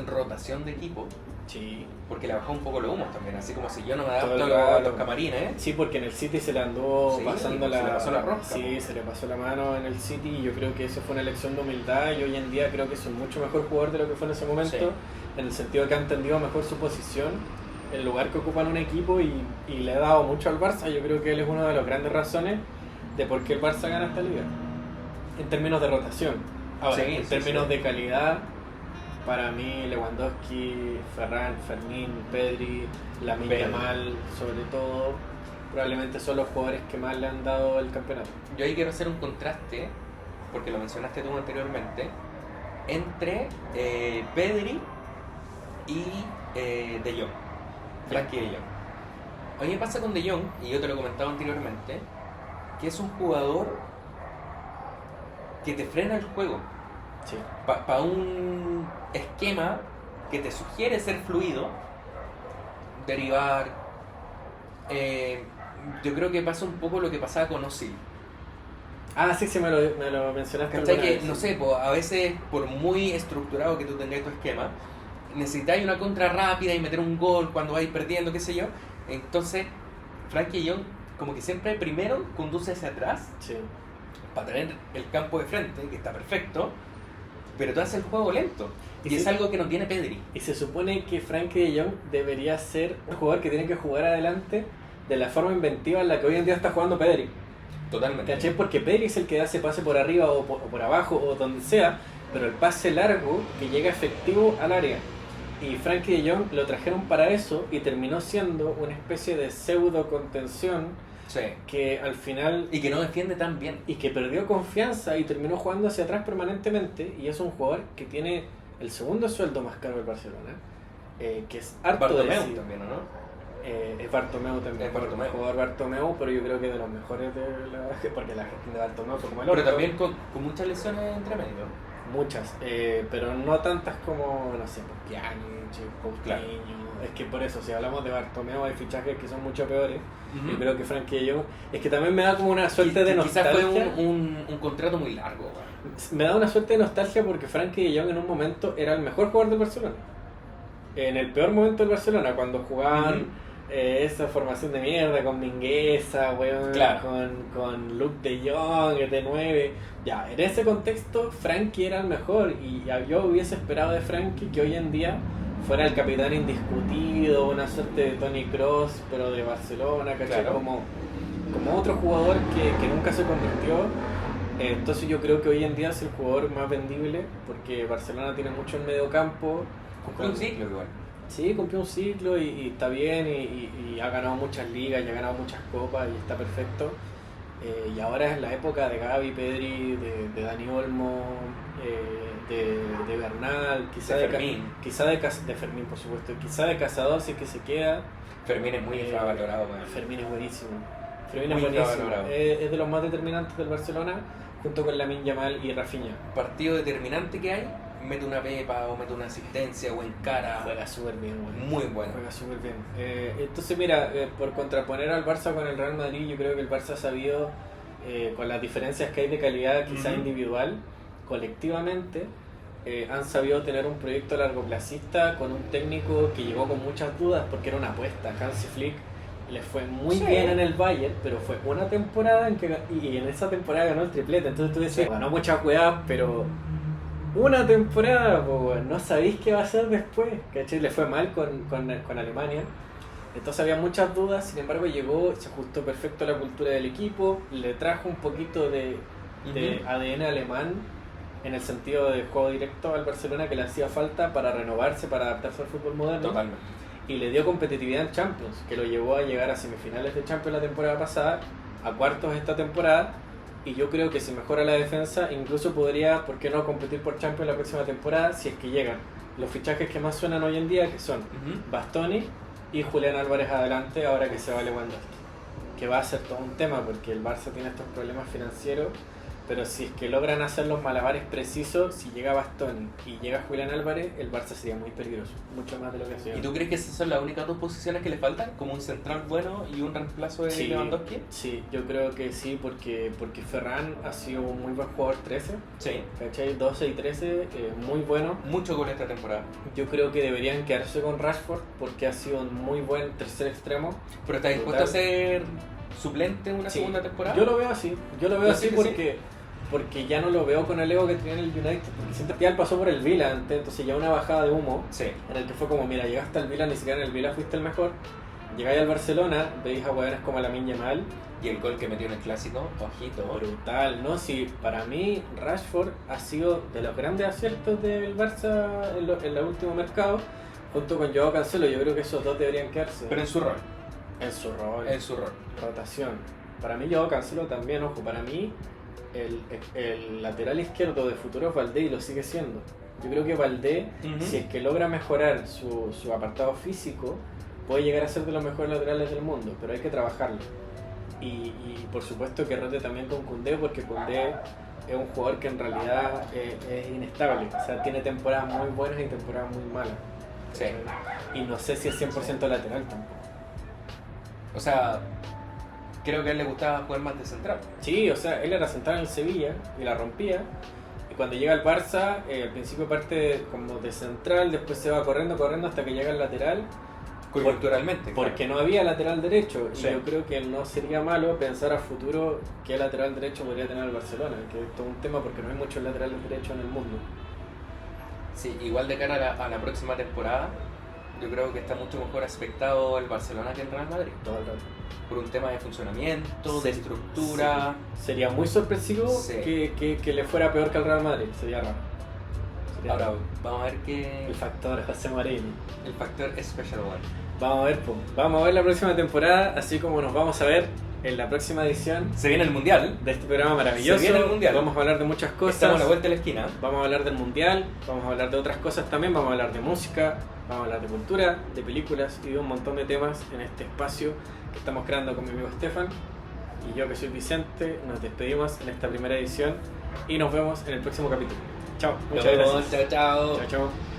rotación de equipo. Sí. Porque le bajó un poco los humos también, así como si yo no me adapto Todo el a rato. los camarines. Sí, porque en el City se le anduvo Sí, pasando se le pasó la rosca, Sí, se le pasó la mano en el City y yo creo que eso fue una elección de humildad y hoy en día creo que es un mucho mejor jugador de lo que fue en ese momento, Sí. en el sentido de que ha entendido mejor su posición, el lugar que ocupa en un equipo y le ha dado mucho al Barça. Yo creo que él es una de las grandes razones de por qué el Barça gana esta liga, en términos de rotación. Ahora, Sí, en sí, términos sí. de calidad, para mí Lewandowski, Ferran, Fermín, Pedri, Lamine Pedri. Yamal, sobre todo, probablemente son los jugadores que más le han dado el campeonato. Yo ahí quiero hacer un contraste, porque lo mencionaste tú anteriormente, entre Pedri y De Jong, Frenkie De Jong. A mí me pasa con De Jong, y yo te lo he comentado anteriormente, que es un jugador que te frena el juego. Sí. Para un esquema que te sugiere ser fluido, derivar, yo creo que pasa un poco lo que pasaba con Ozil. Ah, sí, me lo mencionaste. ¿Cachai? alguna Que, vez, no sí. sé, po, a veces por muy estructurado que tú tengas tu esquema, necesitáis una contra rápida y meter un gol cuando vais perdiendo, qué sé yo. Entonces, Frenkie de Jong como que siempre primero conduce hacia atrás Sí. para tener el campo de frente, que está perfecto, pero tú haces el juego lento. Y Y es sí. algo que no tiene Pedri. Y se supone que Frenkie de Jong debería ser un jugador que tiene que jugar adelante de la forma inventiva en la que hoy en día está jugando Pedri. Totalmente. ¿Cachai? Porque Pedri es el que hace pase por arriba o por abajo o donde sea, pero el pase largo que llega efectivo al área. Y Frenkie de Jong lo trajeron para eso y terminó siendo una especie de pseudo contención Sí. que al final Y que no defiende tan bien. y que perdió confianza y terminó jugando hacia atrás permanentemente y es un jugador que tiene el segundo sueldo más caro del Barcelona, que es harto de Bartomeu decir. también, ¿o no? Es Bartomeu también, Es Bartomeu. el jugador Bartomeu, pero yo creo que de los mejores de la... porque la gente de Bartomeu fue como el Pero otro. también con muchas lesiones entre medio. Muchas, pero no tantas como, no sé, Pjanic, Coutinho. Claro. Es que por eso, si hablamos de Bartomeu hay fichajes que son mucho peores. Yo Ujú. creo que Frenkie de Jong, es que también me da como una suerte de Quizás nostalgia. fue un contrato muy largo. weón. Me da una suerte de nostalgia porque Frenkie de Jong en un momento era el mejor jugador del Barcelona. En el peor momento del Barcelona, cuando jugaban Ujú. esa formación de mierda con Mingueza, weón, Claro. con Luke de Jong, de 9. Ya, en ese contexto Frenkie era el mejor y yo hubiese esperado de Frenkie que hoy en día fuera el capitán indiscutido, una suerte de Toni Kroos, pero de Barcelona, ¿cachai? Claro. Como otro jugador que nunca se convirtió. Entonces yo creo que hoy en día es el jugador más vendible porque Barcelona tiene mucho en medio campo. Cumplió un ciclo igual. Sí, cumplió un ciclo y está bien y ha ganado muchas ligas y ha ganado muchas copas y está perfecto. Y ahora es la época de Gavi, Pedri, de Dani Olmo, de Bernal, quizá De de Fermín. de Fermín, por supuesto, quizá de Cazador si es que se queda. Fermín es muy infravalorado. weón. Fermín es buenísimo. Fermín es Muy buenísimo. infravalorado. Es de los más determinantes del Barcelona, junto con Lamine Yamal y Rafinha. Partido determinante que hay, mete una pepa o mete una asistencia o encara. Juega súper bien, güey. Muy bueno. Juega súper bien. Entonces, mira, por contraponer al Barça con el Real Madrid, yo creo que el Barça ha sabido, con las diferencias que hay de calidad, quizá Ujú. individual, colectivamente, han sabido tener un proyecto largoplacista con un técnico que llegó con muchas dudas porque era una apuesta. Hansi Flick le fue muy Sí. bien en el Bayern, pero fue una temporada en que y en esa temporada ganó el triplete. Entonces tú decías, ganó muchas jugadas, pero una temporada, pues, weón, no sabéis qué va a hacer después. ¿Cachai? Le fue mal con Alemania. Entonces había muchas dudas, sin embargo llegó, se ajustó perfecto a la cultura del equipo, le trajo un poquito de Ujú. ADN alemán en el sentido de juego directo al Barcelona que le hacía falta para renovarse, para adaptarse al fútbol moderno. Totalmente. Y le dio competitividad en Champions, que lo llevó a llegar a semifinales de Champions la temporada pasada, a cuartos esta temporada, y yo creo que si mejora la defensa, incluso podría, ¿por qué no?, competir por Champions la próxima temporada si es que llegan. Los fichajes que más suenan hoy en día, que son Ujú. Bastoni, y Julián Álvarez adelante ahora que se va Lewandowski. Que va a ser todo un tema porque el Barça tiene estos problemas financieros, pero si es que logran hacer los malabares precisos, si llega Bastoni y llega Julián Álvarez, el Barça sería muy peligroso, mucho más de lo que ha sido. ¿Y tú crees que esas son las únicas dos posiciones que le faltan? ¿Como un central bueno y un reemplazo de Lewandowski? Sí, yo creo que sí, porque Ferran ha sido un muy buen jugador 13, Sí. ¿cachai? 12 y 13, muy bueno. Mucho gol esta temporada. Yo creo que deberían quedarse con Rashford porque ha sido un muy buen tercer extremo. ¿Pero estás dispuesto a ser suplente una Sí, segunda temporada? Yo lo veo así, ¿Sí? porque ya no lo veo con el ego que tenía en el United, porque siempre que él pasó por el Vila antes, entonces ya una bajada de humo, Sí. en el que fue como, mira, llegaste al Vila, ni siquiera en el Vila fuiste el mejor, llegáis al Barcelona, veis a hueones como Lamine Yamal, Y el gol que metió en el clásico, ojito. brutal, ¿no? Sí, para mí Rashford ha sido de los grandes aciertos del Barça en el último mercado, junto con Joao Cancelo. Yo creo que esos dos deberían quedarse Pero en su rol. en su rol, En su rol. rotación. Para mí Joao Cancelo también, ojo, para mí el lateral izquierdo de futuro es Valdé y lo sigue siendo. Yo creo que Valdé, Ujú. si es que logra mejorar su apartado físico, puede llegar a ser de los mejores laterales del mundo, pero hay que trabajarlo. Y por supuesto que rote también con Koundé, porque Koundé es un jugador que en realidad es inestable. O sea, tiene temporadas muy buenas y temporadas muy malas. Sí. Y no sé si es 100% lateral tampoco. O sea, creo que a él le gustaba jugar más de central. Sí, o sea, él era central en el Sevilla y la rompía. Y cuando llega al Barça, al principio parte como de central, después se va corriendo hasta que llega al lateral. Coyunturalmente. Porque no había lateral derecho. Sí. Y yo creo que no sería malo pensar a futuro qué lateral derecho podría tener el Barcelona, que es todo un tema porque no hay muchos laterales derechos en el mundo. Sí, igual de cara a la próxima temporada, yo creo que está mucho mejor aspectado el Barcelona que el Real Madrid. Todo el rato. Por un tema de funcionamiento, Sí, de estructura. Sería muy sorpresivo Sí. que le fuera peor que al Real Madrid. Sería raro. Sería Ahora, raro. vamos a ver qué. El factor José Mourinho. El factor Special One. Vamos a ver, po. Vamos a ver la próxima temporada, así como nos vamos a ver en la próxima edición Se viene el Mundial. de este programa maravilloso. Se viene el Mundial. Vamos a hablar de muchas cosas. Estamos a la vuelta de la esquina. Vamos a hablar del mundial, vamos a hablar de otras cosas también, vamos a hablar de música, vamos a hablar de cultura, de películas y de un montón de temas en este espacio que estamos creando con mi amigo Estefan y yo que soy Vicente. Nos despedimos en esta primera edición y nos vemos en el próximo capítulo. Chao, muchas gracias. Chao, chao. Chao, chao.